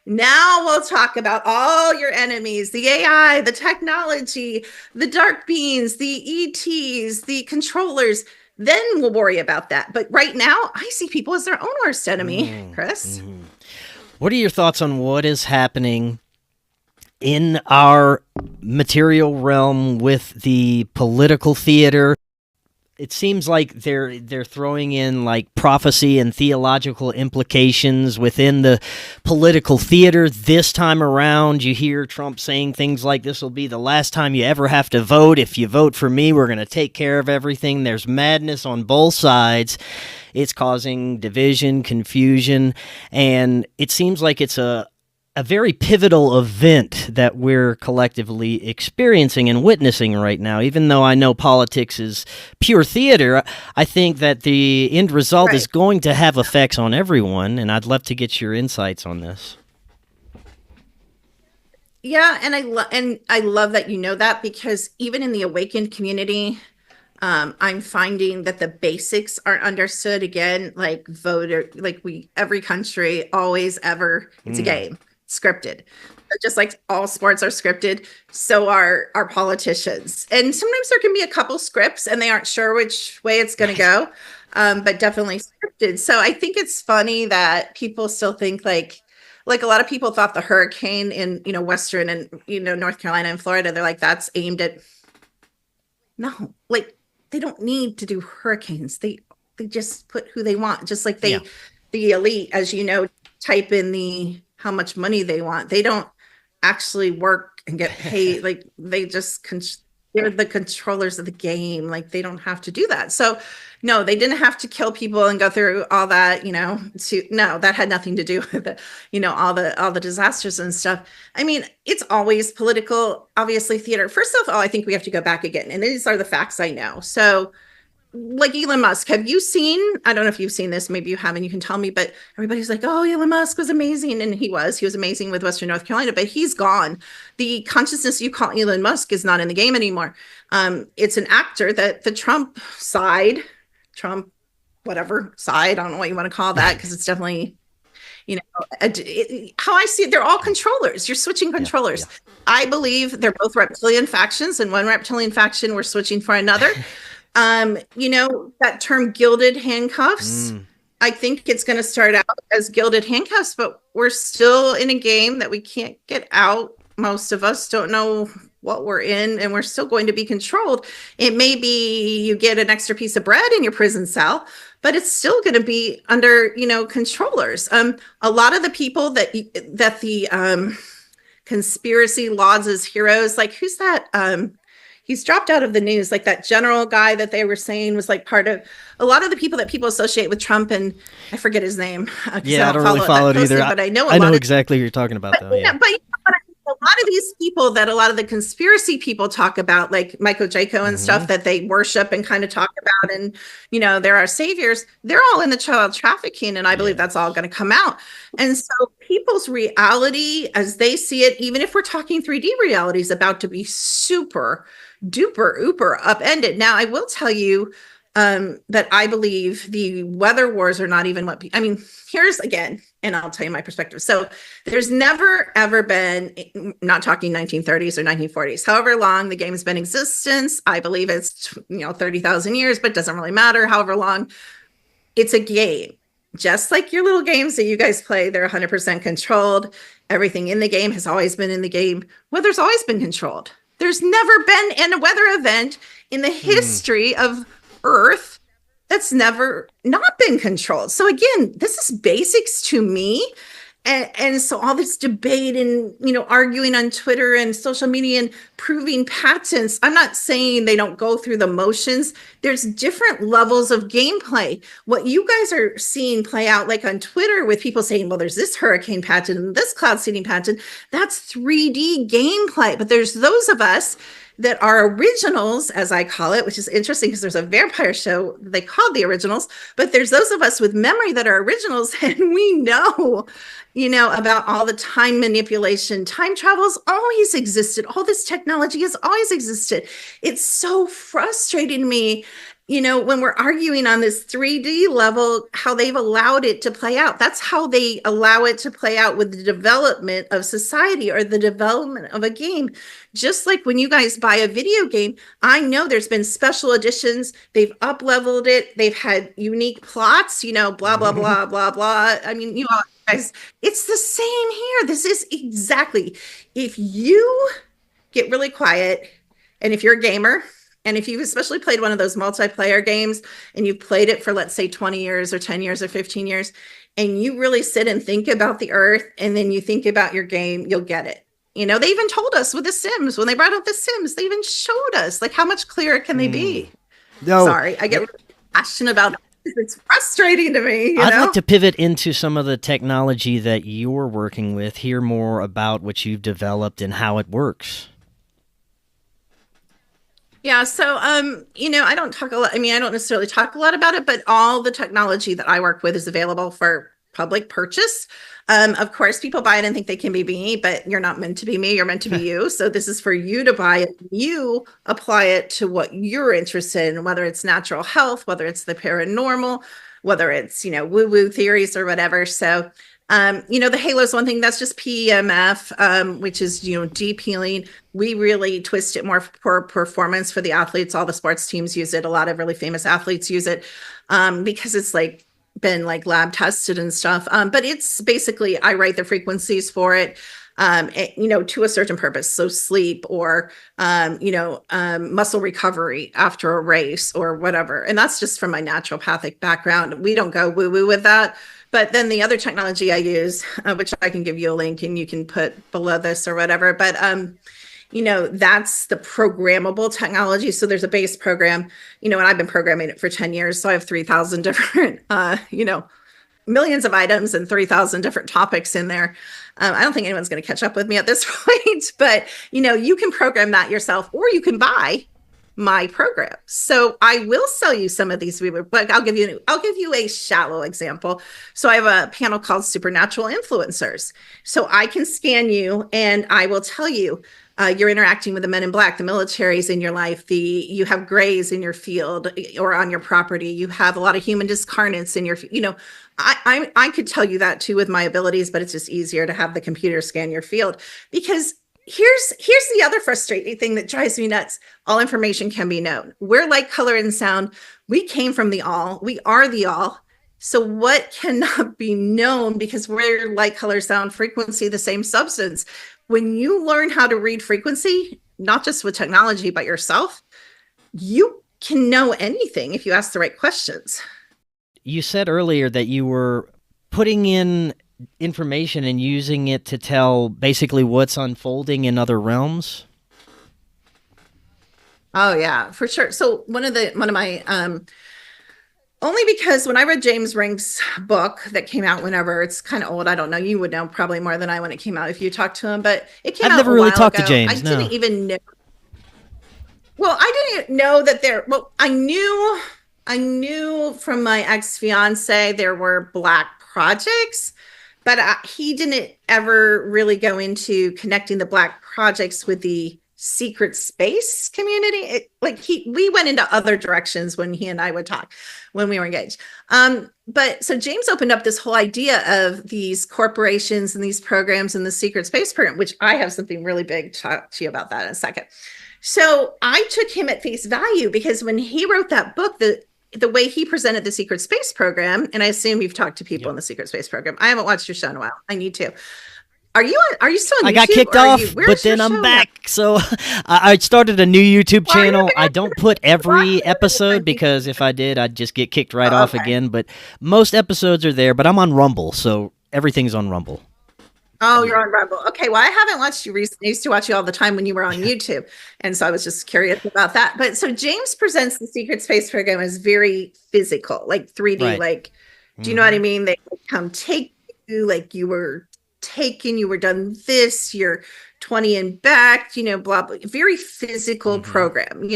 Now we'll talk about all your enemies, the AI, the technology, the dark beings, the ETs, the controllers. Then we'll worry about that. But right now, I see people as their own worst enemy, Chris. What are your thoughts on what is happening in our material realm with the political theater? It seems like they're throwing in like prophecy and theological implications within the political theater. This time around, you hear Trump saying things like, this will be the last time you ever have to vote. If you vote for me, we're going to take care of everything. There's madness on both sides. It's causing division, confusion, and it seems like it's a very pivotal event that we're collectively experiencing and witnessing right now. Even though I know politics is pure theater, I think that the end result is going to have effects on everyone, and I'd love to get your insights on this. Yeah, and I love that you know that, because even in the awakened community, I'm finding that the basics aren't understood. Again, like every country always ever, it's a game. Scripted. Just like all sports are scripted, so are our politicians. And sometimes there can be a couple scripts and they aren't sure which way it's going to go, but definitely scripted. So I think it's funny that people still think like a lot of people thought the hurricane in Western and North Carolina and Florida, they're like, that's aimed at, no, like they don't need to do hurricanes. They just put who they want, just like the elite, as type in how much money they want. They don't actually work and get paid. Like they just they're the controllers of the game. Like they don't have to do that. So no, they didn't have to kill people and go through all that, no, that had nothing to do with all the disasters and stuff. I mean, it's always political, obviously theater. First of all, I think we have to go back again. And these are the facts I know. So like Elon Musk, have you seen, I don't know if you've seen this, maybe you haven't, you can tell me, but everybody's like, oh, Elon Musk was amazing. And he was amazing with Western North Carolina, but he's gone. The consciousness you call Elon Musk is not in the game anymore. It's an actor that the Trump whatever side, I don't know what you want to call that, because it's definitely, how I see it, they're all controllers. You're switching controllers. Yeah. I believe they're both reptilian factions, and one reptilian faction we're switching for another. That term gilded handcuffs, I think it's going to start out as gilded handcuffs, but we're still in a game that we can't get out. Most of us don't know what we're in, and we're still going to be controlled. It may be you get an extra piece of bread in your prison cell, but it's still going to be under, controllers. A lot of the people that the conspiracy lauds as heroes, like who's that? He's dropped out of the news, like that general guy that they were saying was like part of a lot of the people that people associate with Trump, and I forget his name. Yeah, I don't really follow it either. But I know exactly what you're talking about, though. Yeah. But a lot of these people that a lot of the conspiracy people talk about, like Michael Jaco and stuff that they worship and kind of talk about, and they're our saviors. They're all in the child trafficking, and I believe that's all going to come out. And so people's reality, as they see it, even if we're talking 3D reality, is about to be super duper upended. Now, I will tell you, that I believe the weather wars are not even what I mean, here's again, and I'll tell you my perspective. So there's never ever been, not talking 1930s or 1940s, however long the game has been in existence, I believe it's 30,000 years, but it doesn't really matter however long. It's a game. Just like your little games that you guys play, they're 100% controlled. Everything in the game has always been in the game. Weather's always been controlled. There's never been a weather event in the history of Earth that's never not been controlled. So again, this is basics to me. And so all this debate and arguing on Twitter and social media and proving patents, I'm not saying they don't go through the motions. There's different levels of gameplay. What you guys are seeing play out like on Twitter with people saying, well, there's this hurricane patent and this cloud seeding patent, that's 3D gameplay. But there's those of us that are originals, as I call it, which is interesting because there's a vampire show they called The Originals, but there's those of us with memory that are originals, and we know, about all the time manipulation. Time travel's always existed. All this technology has always existed. It's so frustrating to me, when we're arguing on this 3D level, how they've allowed it to play out. That's how they allow it to play out with the development of society or the development of a game. Just like when you guys buy a video game, I know there's been special editions. They've up-leveled it. They've had unique plots, blah, blah, blah, blah, blah. I mean, guys, it's the same here. This is exactly, if you get really quiet and if you're a gamer, and if you've especially played one of those multiplayer games and you've played it for, let's say, 20 years or 10 years or 15 years, and you really sit and think about the Earth and then you think about your game, you'll get it. They even told us with The Sims, when they brought out The Sims, they even showed us, like, how much clearer can they be? No. Sorry, I get really passionate about it. It's frustrating to me. I'd like to pivot into some of the technology that you're working with, hear more about what you've developed and how it works. Yeah, so I don't talk a lot. I mean, I don't necessarily talk a lot about it, but all the technology that I work with is available for public purchase. Of course, people buy it and think they can be me, but you're not meant to be me. You're meant to be you. So this is for you to buy it. You apply it to what you're interested in, whether it's natural health, whether it's the paranormal, whether it's, woo-woo theories or whatever. So the halo is one thing that's just PEMF, which is, deep healing. We really twist it more for performance for the athletes. All the sports teams use it. A lot of really famous athletes use it because it's been lab tested and stuff. But it's basically, I write the frequencies for it, to a certain purpose. So sleep or, muscle recovery after a race or whatever. And that's just from my naturopathic background. We don't go woo-woo with that. But then the other technology I use, which I can give you a link and you can put below this or whatever, but, that's the programmable technology. So there's a base program, and I've been programming it for 10 years. So I have 3,000 different, millions of items and 3,000 different topics in there. I don't think anyone's going to catch up with me at this point, but, you can program that yourself or you can buy my program. So I will sell you some of these, but I'll give you a shallow example. So I have a panel called Supernatural Influencers. So I can scan you and I will tell you, you're interacting with the men in black, the militaries in your life, you have grays in your field or on your property, you have a lot of human discarnates in your, I could tell you that too with my abilities, but it's just easier to have the computer scan your field because here's the other frustrating thing that drives me nuts. All information can be known. We're light, color, and sound. We came from the all. We are the all. So what cannot be known because we're light, color, sound, frequency, the same substance. When you learn how to read frequency, not just with technology, but yourself, you can know anything if you ask the right questions. You said earlier that you were putting in information and using it to tell basically what's unfolding in other realms. Oh yeah, for sure. So one of my only because when I read James Ring's book that came out whenever, it's kind of old. I don't know. You would know probably more than I when it came out if you talked to him, but it came out. I've never really talked to James. I didn't even know. Well, I didn't know that I knew from my ex-fiance there were Black projects, but he didn't ever really go into connecting the Black projects with the secret space community. We went into other directions when he and I would talk when we were engaged. But so James opened up this whole idea of these corporations and these programs and the secret space program, which I have something really big to talk to you about that in a second. So I took him at face value, because when he wrote that book, the way he presented the secret space program, and I assume you've talked to people in the secret space program. I haven't watched your show in a while. I need to. Are you still on YouTube? I got kicked off, but then I'm back. Now? So I started a new YouTube channel. I don't put every episode, because if I did, I'd just get kicked right off again. But most episodes are there, but I'm on Rumble, so everything's on Rumble. Oh, you're on Rumble. Okay, well, I haven't watched you recently. I used to watch you all the time when you were on YouTube. And so I was just curious about that. But so James presents the secret space program as very physical, like 3D, right. Like, do you know what I mean? They come take you, like you were taken, you were done this, you're 20 and back, blah, blah, very physical program,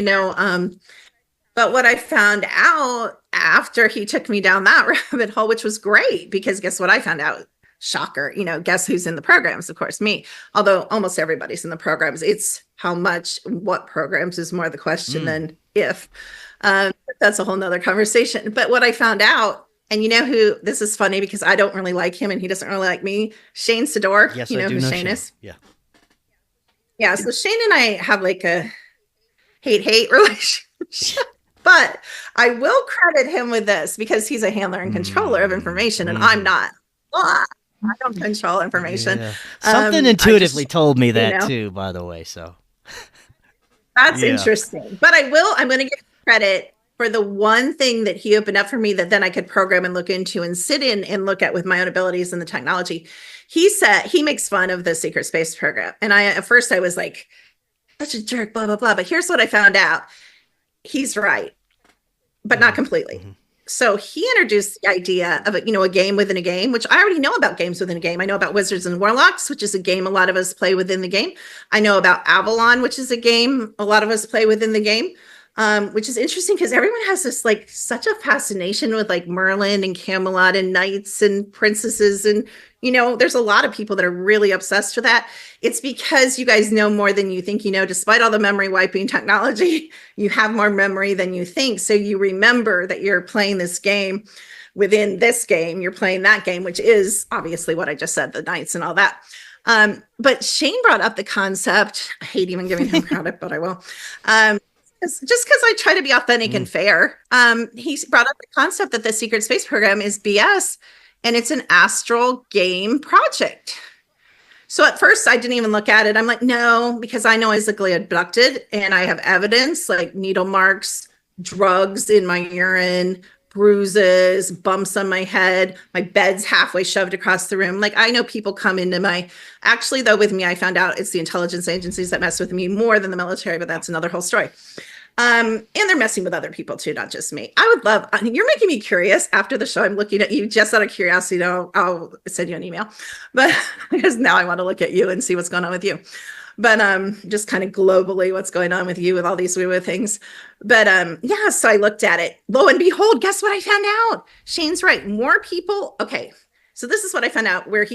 but what I found out after he took me down that rabbit hole, which was great, because guess what I found out? Shocker, guess who's in the programs? Of course, me, although almost everybody's in the programs. It's how much, what programs is more the question than if. That's a whole nother conversation. But what I found out, and who, this is funny because I don't really like him and he doesn't really like me, Shane Sador. Yes, you know I do who know Shane is? Yeah. Yeah, so Shane and I have like a hate-hate relationship. But I will credit him with this, because he's a handler and controller of information, and I'm not. I don't control information. Yeah. Something intuitively told me that too, by the way. So that's interesting. But I'm going to give credit for the one thing that he opened up for me that then I could program and look into and sit in and look at with my own abilities and the technology. He said he makes fun of the secret space program. And at first I was like, such a jerk, blah, blah, blah. But here's what I found out. He's right, but not completely. So he introduced the idea of a game within a game, which I already know about games within a game. I know about Wizards and Warlocks, which is a game a lot of us play within the game. I know about Avalon, which is a game a lot of us play within the game, which is interesting because everyone has this like such a fascination with like Merlin and Camelot and knights and princesses. And, there's a lot of people that are really obsessed with that. It's because you guys know more than you think despite all the memory wiping technology, you have more memory than you think. So you remember that you're playing this game within this game, you're playing that game, which is obviously what I just said, the knights and all that. But Shane brought up the concept. I hate even giving him credit, but I will. Just because I try to be authentic and fair. He brought up the concept that the secret space program is BS, and it's an astral game project. So at first I didn't even look at it. I'm like, no, because I know I was physically abducted and I have evidence like needle marks, drugs in my urine, bruises, bumps on my head, my bed's halfway shoved across the room. Like I know people come into actually though with me, I found out it's the intelligence agencies that mess with me more than the military, but that's another whole story. And they're messing with other people too, not just me. You're making me curious. After the show, I'm looking at you just out of curiosity. I'll send you an email, but because now I want to look at you and see what's going on with you. But just kind of globally what's going on with you with all these weird things. But so I looked at it. Lo and behold, guess what I found out? Shane's right. More people. Okay. So this is what I found out where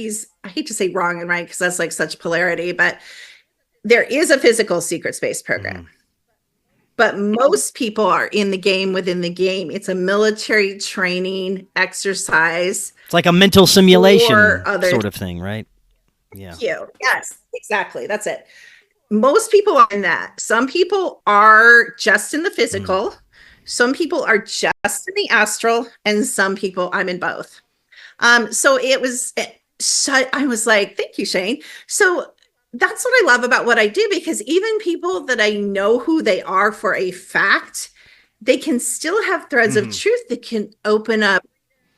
I hate to say wrong and right, because that's like such polarity, but there is a physical secret space program. But most people are in the game within the game. It's a military training exercise. It's like a mental simulation sort of thing, right? Yeah. Thank you. Yes, exactly. That's it. Most people are in that. Some people are just in the physical. Some people are just in the astral. And some people, I'm in both. So I was like, thank you, Shane. So that's what I love about what I do, because even people that I know who they are for a fact, they can still have threads of truth that can open up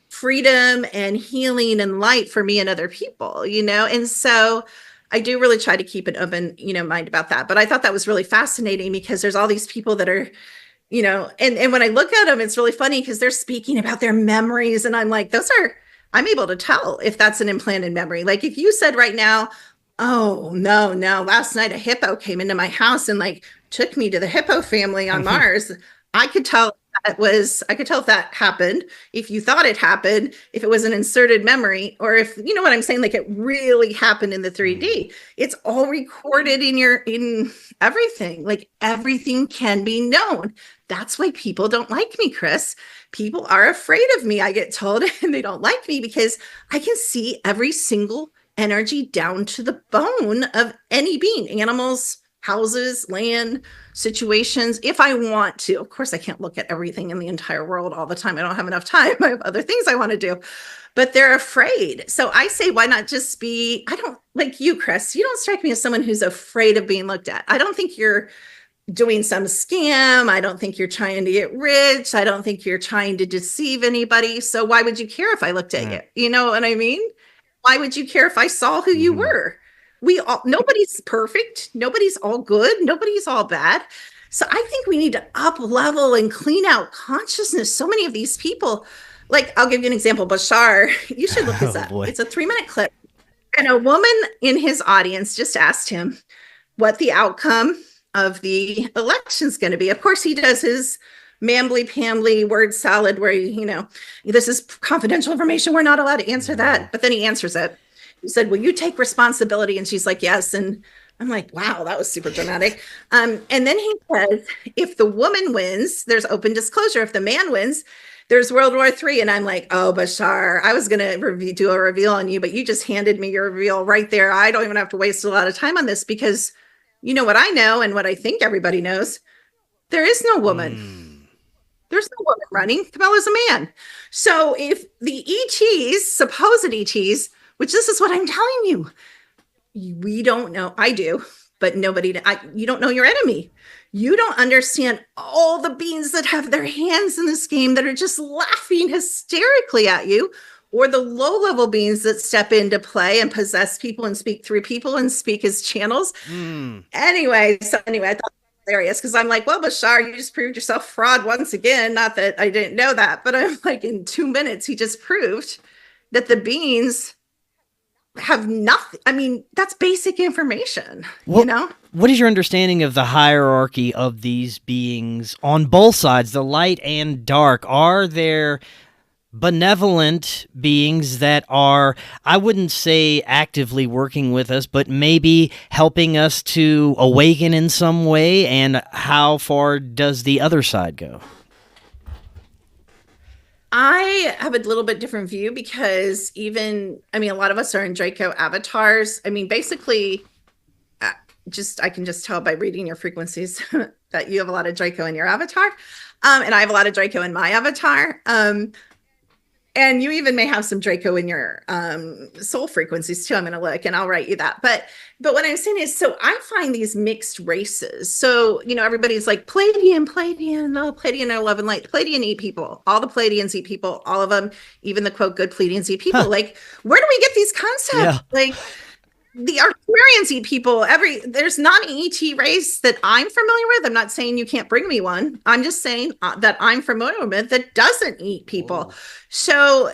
freedom and healing and light for me and other people, And so I do really try to keep an open, mind about that. But I thought that was really fascinating because there's all these people that are, and when I look at them, it's really funny because they're speaking about their memories. And I'm like, I'm able to tell if that's an implanted memory. Like if you said right now, oh, no, last night a hippo came into my house and like took me to the hippo family on Mars. I could tell I could tell if that happened, if you thought it happened, if it was an inserted memory, or if, you know what I'm saying, like it really happened in the 3D. It's all recorded in everything. Like everything can be known. That's why people don't like me, Chris. People are afraid of me, I get told, and they don't like me because I can see every single energy down to the bone of any being, animals, houses, land, situations, if I want to. Of course, I can't look at everything in the entire world all the time. I don't have enough time. I have other things I want to do, but they're afraid. So I say, why not just be, I don't like you, Chris. You don't strike me as someone who's afraid of being looked at. I don't think you're doing some scam. I don't think you're trying to get rich. I don't think you're trying to deceive anybody. So why would you care if I looked at you? You know what I mean? Why would you care if I saw who you were? Nobody's perfect. Nobody's all good. Nobody's all bad. So I think we need to up level and clean out consciousness. So many of these people, like, I'll give you an example. Bashar, you should look this up. Boy. It's a 3-minute clip. And a woman in his audience just asked him what the outcome of the election's going to be. Of course, he does his mambly-pambly word salad where, this is confidential information. We're not allowed to answer that. But then he answers it. He said, will you take responsibility? And she's like, yes. And I'm like, wow, that was super dramatic. And then he says, if the woman wins, there's open disclosure. If the man wins, there's World War III. And I'm like, oh, Bashar, I was going to do a reveal on you, but you just handed me your reveal right there. I don't even have to waste a lot of time on this because you know what I know and what I think everybody knows. There is no woman. There's no woman running. Kamala's a man. So if the ETs, supposed ETs, which this is what I'm telling you, we don't know. I do, but you don't know your enemy. You don't understand all the beings that have their hands in this game that are just laughing hysterically at you, or the low-level beings that step into play and possess people and speak through people and speak as channels. Anyway, I thought it was hilarious because I'm like, well, Bashar, you just proved yourself fraud once again. Not that I didn't know that, but I'm like, in 2 minutes, he just proved that the beings have nothing. I mean, that's basic information, What is your understanding of the hierarchy of these beings on both sides, the light and dark? Are there benevolent beings that are, I wouldn't say actively working with us, but maybe helping us to awaken in some way? And how far does the other side go? I have a little bit different view because a lot of us are in Draco avatars. I mean, basically, I can just tell by reading your frequencies that you have a lot of Draco in your avatar. And I have a lot of Draco in my avatar. And you even may have some Draco in your soul frequencies too. I'm going to look and I'll write you that. But what I'm saying is, so I find these mixed races. So, everybody's like Pleiadian, Pleiadian are love and light. Pleiadian eat people. All the Pleiadians eat people. All of them, even the quote, good Pleiadians eat people. Like, where do we get these concepts? Yeah. Like, the Arcturians eat people. There's not an ET race that I'm familiar with. I'm not saying you can't bring me one. I'm just saying that I'm familiar with that doesn't eat people. So,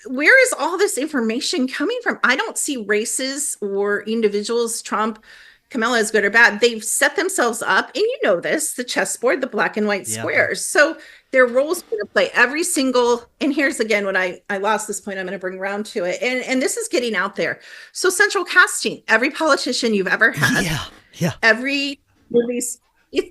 where is all this information coming from? I don't see races or individuals, Trump, Kamala is good or bad. They've set themselves up, and you know this, the chessboard, the black and white squares. So their roles are to play every single, and here's again when I lost this point, I'm going to bring around to it. And this is getting out there. So central casting, every politician you've ever had, every movies,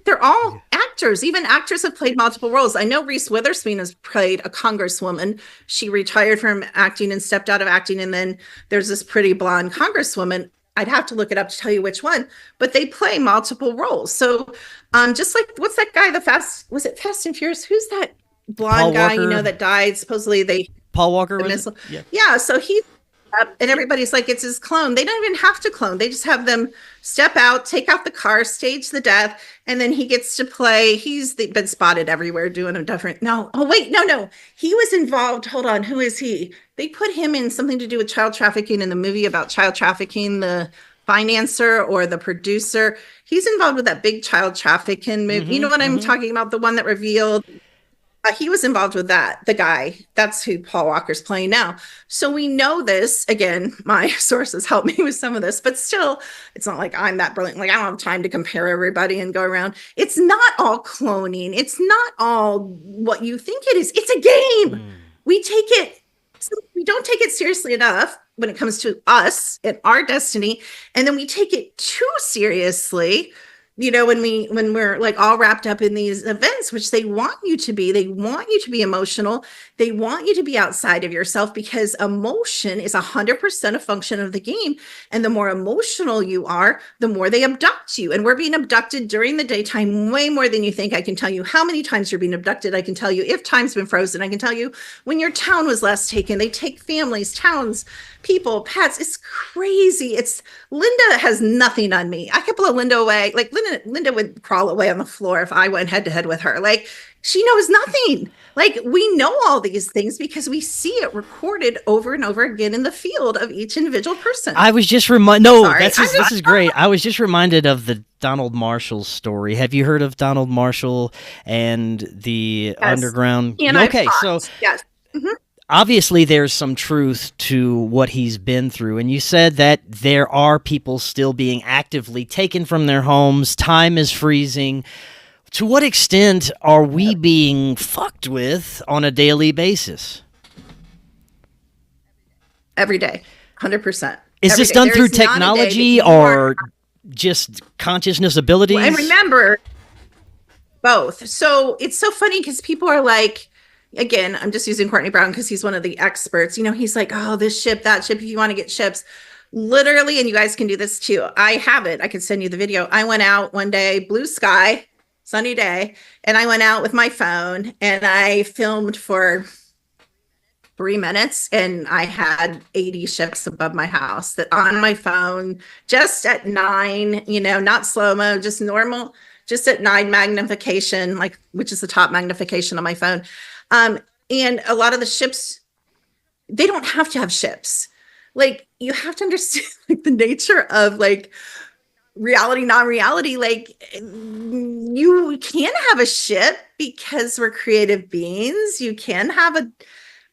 they're all actors. Even actors have played multiple roles. I know Reese Witherspoon has played a congresswoman. She retired from acting and stepped out of acting. And then there's this pretty blonde congresswoman. I'd have to look it up to tell you which one, but they play multiple roles. So just like, what's that guy, was it Fast and Furious? Who's that blonde guy, that died? Supposedly Paul Walker. Yeah. So he's up and everybody's like, it's his clone. They don't even have to clone. They just have them step out, take out the car, stage the death. And then he gets to play. He's been spotted everywhere doing a different. No. Oh, wait. No. He was involved. Hold on. Who is he? They put him in something to do with child trafficking in the movie about child trafficking, the financer or the producer. He's involved with that big child trafficking movie. You know what I'm talking about? The one that revealed He was involved with that, the guy. That's who Paul Walker's playing now. So we know this. Again, my sources help me with some of this, but still, it's not like I'm that brilliant. Like, I don't have time to compare everybody and go around. It's not all cloning. It's not all what you think it is. It's a game. We don't take it seriously enough when it comes to us and our destiny. And then we take it too seriously, when we're like all wrapped up in these events, which they want you to be. They want you to be emotional. They want you to be outside of yourself, because emotion is 100% a function of the game. And the more emotional you are, the more they abduct you. And we're being abducted during the daytime way more than you think. I can tell you how many times you're being abducted. I can tell you if time's been frozen. I can tell you when your town was last taken. They take families, towns, people, pets. It's crazy. Linda has nothing on me. I could blow Linda away. Like, Linda would crawl away on the floor if I went head to head with her. Like, she knows nothing. Like, we know all these things because we see it recorded over and over again in the field of each individual person. I was just this is great. I was just reminded of the Donald Marshall story. Have you heard of Donald Marshall and the underground? Okay, so yes. Mm-hmm. Obviously, there's some truth to what he's been through. And you said that there are people still being actively taken from their homes. Time is freezing. To what extent are we being fucked with on a daily basis? Every day, 100%. Is this done through technology or just consciousness abilities? Well, and remember, both. So it's so funny because people are like, again, I'm just using Courtney Brown because he's one of the experts. He's like, oh, this ship, that ship, if you want to get ships. Literally, and you guys can do this too. I have it. I can send you the video. I went out one day, blue sky, sunny day, and I went out with my phone and I filmed for 3 minutes, and I had 80 ships above my house that on my phone, just at 9, not slow-mo, just normal, just at 9 magnification, which is the top magnification on my phone. And a lot of the ships, they don't have to have ships. Like, you have to understand the nature of reality, non-reality. You can have a ship because we're creative beings. You can have a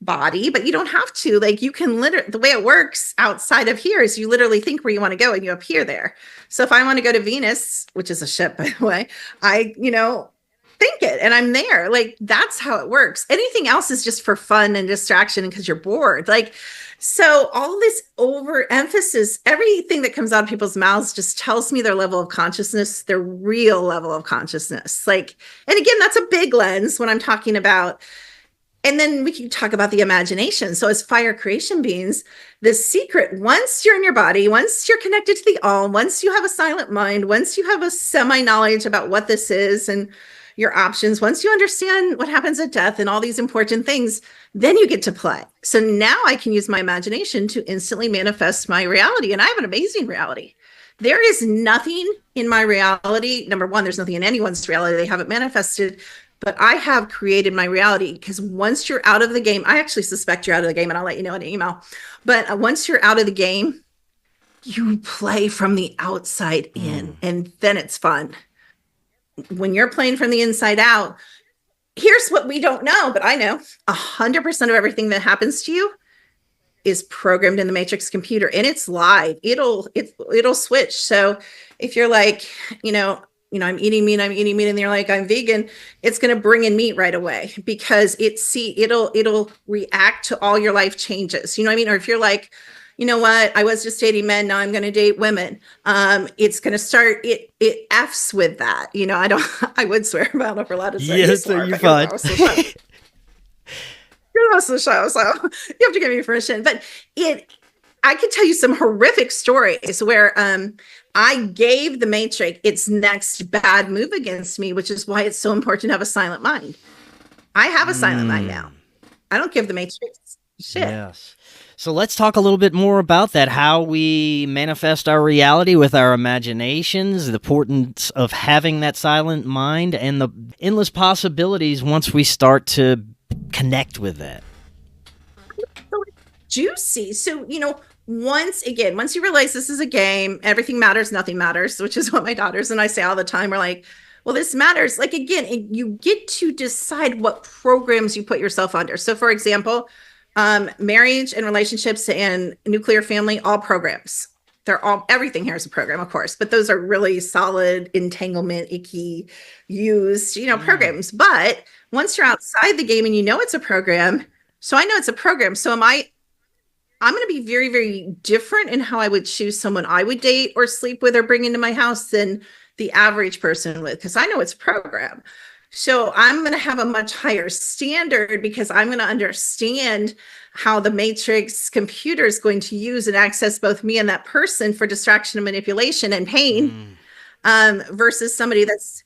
body, but you don't have to. You can the way it works outside of here is you literally think where you want to go and you appear there. So if I want to go to Venus, which is a ship, by the way, I, think it and I'm there. That's how it works. Anything else is just for fun and distraction because you're bored. So all this overemphasis, everything that comes out of people's mouths just tells me their level of consciousness, their real level of consciousness. And again, that's a big lens when I'm talking about. And then we can talk about the imagination. So as fire creation beings, the secret, once you're in your body, once you're connected to the all, once you have a silent mind, once you have a semi-knowledge about what this is and your options, once you understand what happens at death and all these important things, then you get to play. So now I can use my imagination to instantly manifest my reality. And I have an amazing reality. There is nothing in my reality. Number one, there's nothing in anyone's reality they haven't manifested. But I have created my reality, because once you're out of the game, I actually suspect you're out of the game, and I'll let you know in an email. But once you're out of the game, you play from the outside in, and then it's fun. When you're playing from the inside out, here's what we don't know, but I know 100% of everything that happens to you is programmed in the matrix computer, and it's live. It'll switch. So if you're like, I'm eating meat, and you're like, I'm vegan, it's going to bring in meat right away, because it'll react to all your life changes. You know what I mean? Or if you're like, you know what, I was just dating men, now I'm going to date women. It's going to start, it F's with that. I would swear, but I don't know if we're allowed to say. Yes, so you're fine. You're the host of the show, so you have to give me permission. But I could tell you some horrific stories where I gave the Matrix its next bad move against me, which is why it's so important to have a silent mind. I have a silent mind now. I don't give the Matrix shit. Yes. So let's talk a little bit more about that, how we manifest our reality with our imaginations, the importance of having that silent mind, and the endless possibilities once we start to connect with that. Juicy. So, once you realize this is a game, everything matters, nothing matters, which is what my daughters and I say all the time. We're like, Well, this matters. Like, again, you get to decide what programs you put yourself under. So, for example, marriage and relationships and nuclear family, all programs. They're all, everything here is a program, of course, but those are really solid entanglement, icky, used, programs. But once you're outside the game and you know it's a program, so I know it's a program. So I'm going to be very, very different in how I would choose someone I would date or sleep with or bring into my house than the average person would, because I know it's a program. So I'm going to have a much higher standard because I'm going to understand how the matrix computer is going to use and access both me and that person for distraction and manipulation and pain, versus somebody that's,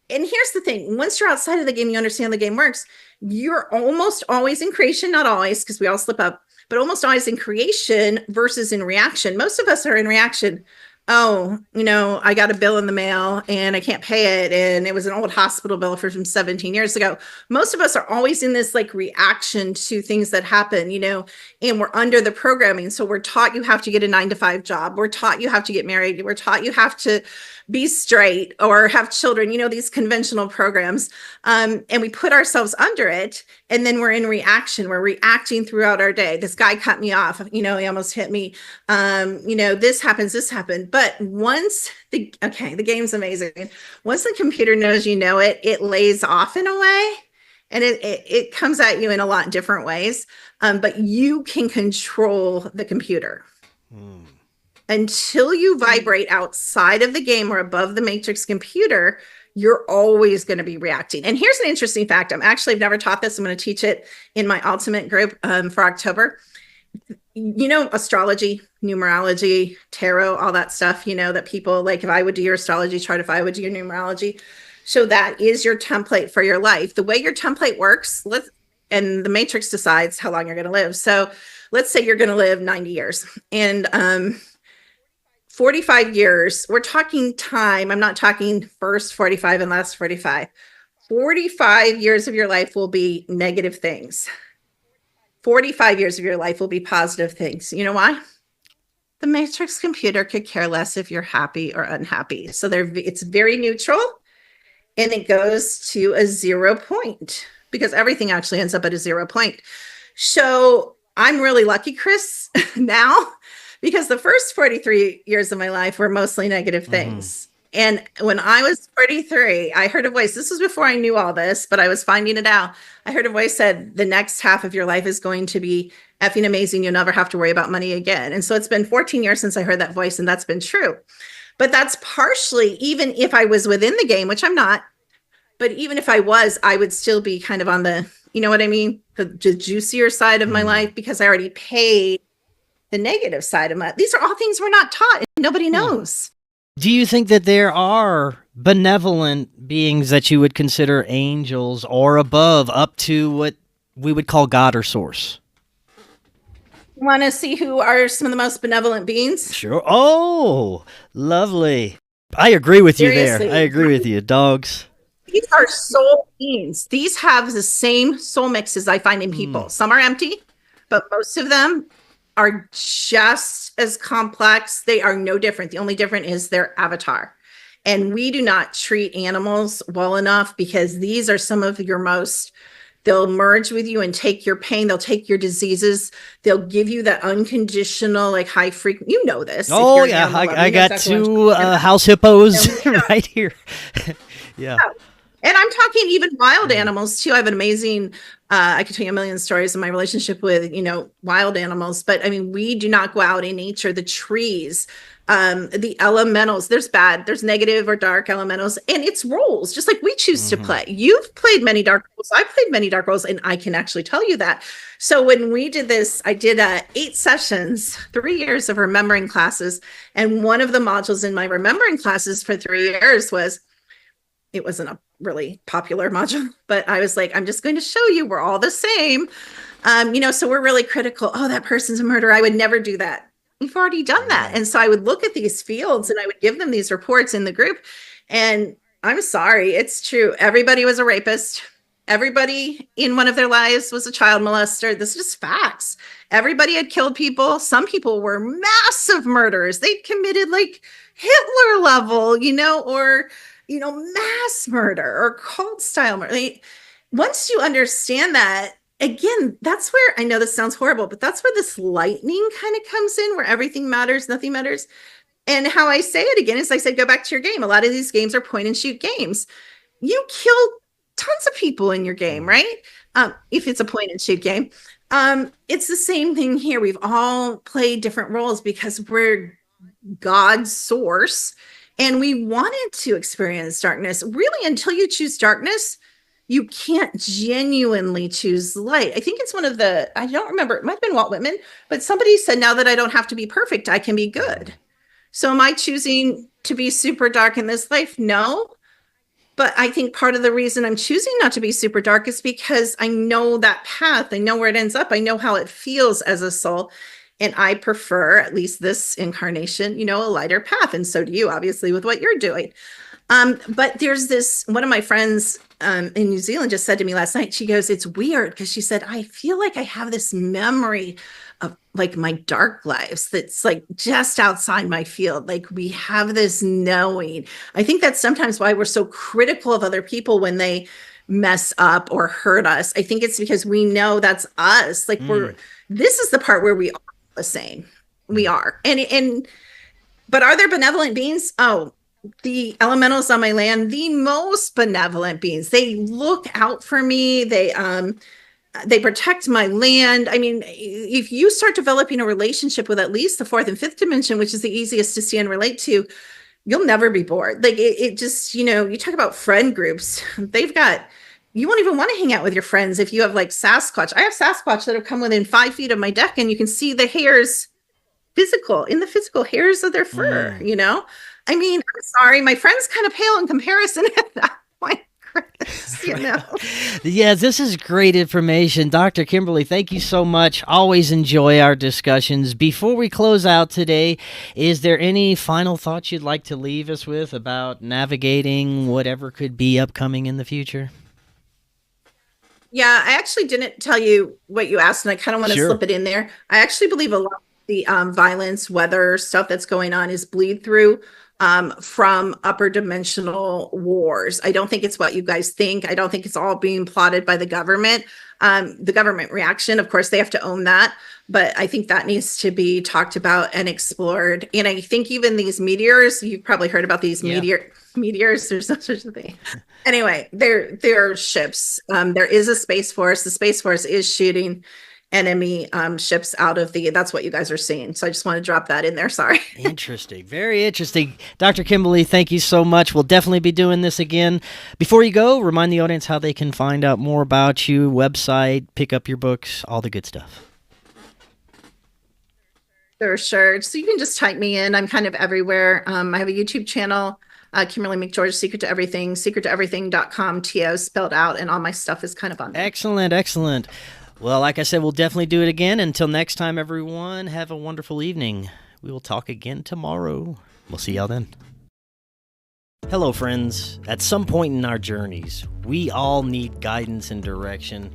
and here's the thing, once you're outside of the game, you understand the game works, you're almost always in creation, not always, because we all slip up, but almost always in creation versus in reaction. Most of us are in reaction. Oh, I got a bill in the mail and I can't pay it. And it was an old hospital bill from 17 years ago. Most of us are always in this like reaction to things that happen, and we're under the programming. So we're taught you have to get a 9-to-5 job. We're taught you have to get married. We're taught you have to be straight or have children, these conventional programs. And we put ourselves under it. And then we're in reaction. We're reacting throughout our day. This guy cut me off. He almost hit me. This happened. But once the game's amazing. Once the computer knows it lays off in a way. And it comes at you in a lot of different ways. But you can control the computer. Until you vibrate outside of the game or above the matrix computer, you're always going to be reacting. And here's an interesting fact. I've never taught this. I'm going to teach it in my ultimate group for October. Astrology, numerology, tarot, all that stuff, that people like, if I would do your astrology chart, if I would do your numerology. So that is your template for your life. The way your template works, and the matrix decides how long you're going to live. So let's say you're going to live 90 years and, 45 years, we're talking time. I'm not talking first 45 and last 45. 45 years of your life will be negative things. 45 years of your life will be positive things. You know why? The matrix computer could care less if you're happy or unhappy. So it's very neutral, and it goes to a 0 point because everything actually ends up at a 0 point. So I'm really lucky, Chris, now, because the first 43 years of my life were mostly negative things. And when I was 43, I heard a voice. This was before I knew all this, but I was finding it out. I heard a voice said, the next half of your life is going to be effing amazing. You'll never have to worry about money again. And so it's been 14 years since I heard that voice, and that's been true. But that's partially, even if I was within the game, which I'm not, but even if I was, I would still be kind of on the, you know what I mean? The juicier side of my life, because I already paid the negative side of my, these are all things we're not taught and nobody knows. Do you think that there are benevolent beings that you would consider angels or above, up to what we would call God or source? Want to see who are some of the most benevolent beings? Sure. Oh, lovely. I agree with you there. I agree with you. Dogs. These are soul beings. These have the same soul mixes I find in people. Some are empty, but most of them are just as complex. They are no different. The only different is their avatar. And we do not treat animals well enough, because these are some of your most, they'll merge with you and take your pain. They'll take your diseases. They'll give you that unconditional, like high frequency. You know this. Oh, yeah. I got two house hippos right here. Yeah. And I'm talking even wild animals too. I have an amazing, I could tell you a million stories in my relationship with, wild animals, but I mean, we do not go out in nature, the trees, the elementals, there's negative or dark elementals, and it's roles, just like we choose to play. You've played many dark roles. I've played many dark roles, and I can actually tell you that. So when we did this, I did 8 sessions, 3 years of remembering classes. And one of the modules in my remembering classes for 3 years it wasn't a really popular module, but I was like, I'm just going to show you we're all the same. So we're really critical. Oh, that person's a murderer. I would never do that. We've already done that. And so I would look at these fields and I would give them these reports in the group. And I'm sorry, it's true. Everybody was a rapist. Everybody in one of their lives was a child molester. This is just facts. Everybody had killed people. Some people were massive murderers. They committed like Hitler level, or mass murder or cult style murder. Once you understand that, again, that's where, I know this sounds horrible, but that's where this lightning kind of comes in, where everything matters, nothing matters. And how I say it again is I said, go back to your game. A lot of these games are point and shoot games. You kill tons of people in your game, right? If it's a point and shoot game. It's the same thing here. We've all played different roles because we're God's source and we wanted to experience darkness. Really, until you choose darkness, you can't genuinely choose light. I think it's one of the, I don't remember, it might have been Walt Whitman, but somebody said, now that I don't have to be perfect, I can be good. So am I choosing to be super dark in this life? No. But I think part of the reason I'm choosing not to be super dark is because I know that path. I know where it ends up. I know how it feels as a soul. And I prefer, at least this incarnation, a lighter path. And so do you, obviously, with what you're doing. But there's this, one of my friends in New Zealand just said to me last night, she goes, it's weird because she said, I feel like I have this memory of like my dark lives that's like just outside my field. Like we have this knowing. I think that's sometimes why we're so critical of other people when they mess up or hurt us. I think it's because we know that's us. Like this is the part where we are the same. We are. But are there benevolent beings? Oh, the elementals on my land, the most benevolent beings. They look out for me. They protect my land. I mean, if you start developing a relationship with at least the fourth and fifth dimension, which is the easiest to see and relate to, you'll never be bored. Like it just, you talk about friend groups. You won't even want to hang out with your friends if you have like Sasquatch. I have Sasquatch that have come within 5 feet of my deck and you can see the hairs in the physical hairs of their fur, I mean, I'm sorry, my friend's kind of pale in comparison at that point, Chris, Yeah, this is great information. Dr. Kimberly, thank you so much. Always enjoy our discussions. Before we close out today, is there any final thoughts you'd like to leave us with about navigating whatever could be upcoming in the future? Yeah, I actually didn't tell you what you asked, and I kind of want to slip it in there. I actually believe a lot of the violence, weather stuff that's going on is bleed through from upper dimensional wars. I don't think it's what you guys think. I don't think it's all being plotted by the government. The government reaction, of course, they have to own that. But I think that needs to be talked about and explored. And I think even these meteors, you've probably heard about these meteors. There's no such a thing. Anyway, they're ships. There is a Space Force. The Space Force is shooting enemy ships out of that's what you guys are seeing. So I just want to drop that in there. Sorry. Interesting. Very interesting. Dr. Kimberly, thank you so much. We'll definitely be doing this again. Before you go, remind the audience how they can find out more about you, website, pick up your books, all the good stuff. Sure. So you can just type me in. I'm kind of everywhere. I have a YouTube channel, Kimberly McGeorge, Secret to Everything, secrettoeverything.com, TO spelled out, and all my stuff is kind of on there. Excellent, excellent. Well, like I said, we'll definitely do it again. Until next time, everyone, have a wonderful evening. We will talk again tomorrow. We'll see y'all then. Hello, friends. At some point in our journeys, we all need guidance and direction.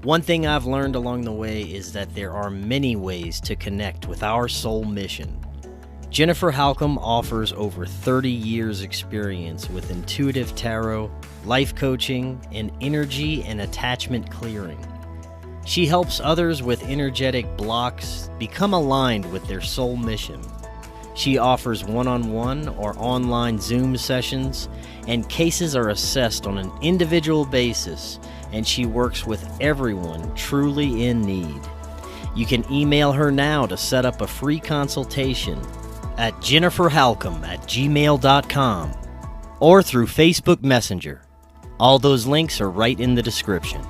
One thing I've learned along the way is that there are many ways to connect with our soul mission. Jennifer Halcame offers over 30 years experience with intuitive tarot, life coaching, and energy and attachment clearing. She helps others with energetic blocks become aligned with their soul mission. She offers one-on-one or online Zoom sessions, and cases are assessed on an individual basis, and she works with everyone truly in need. You can email her now to set up a free consultation at jenniferhalcame@gmail.com or through Facebook Messenger. All those links are right in the description.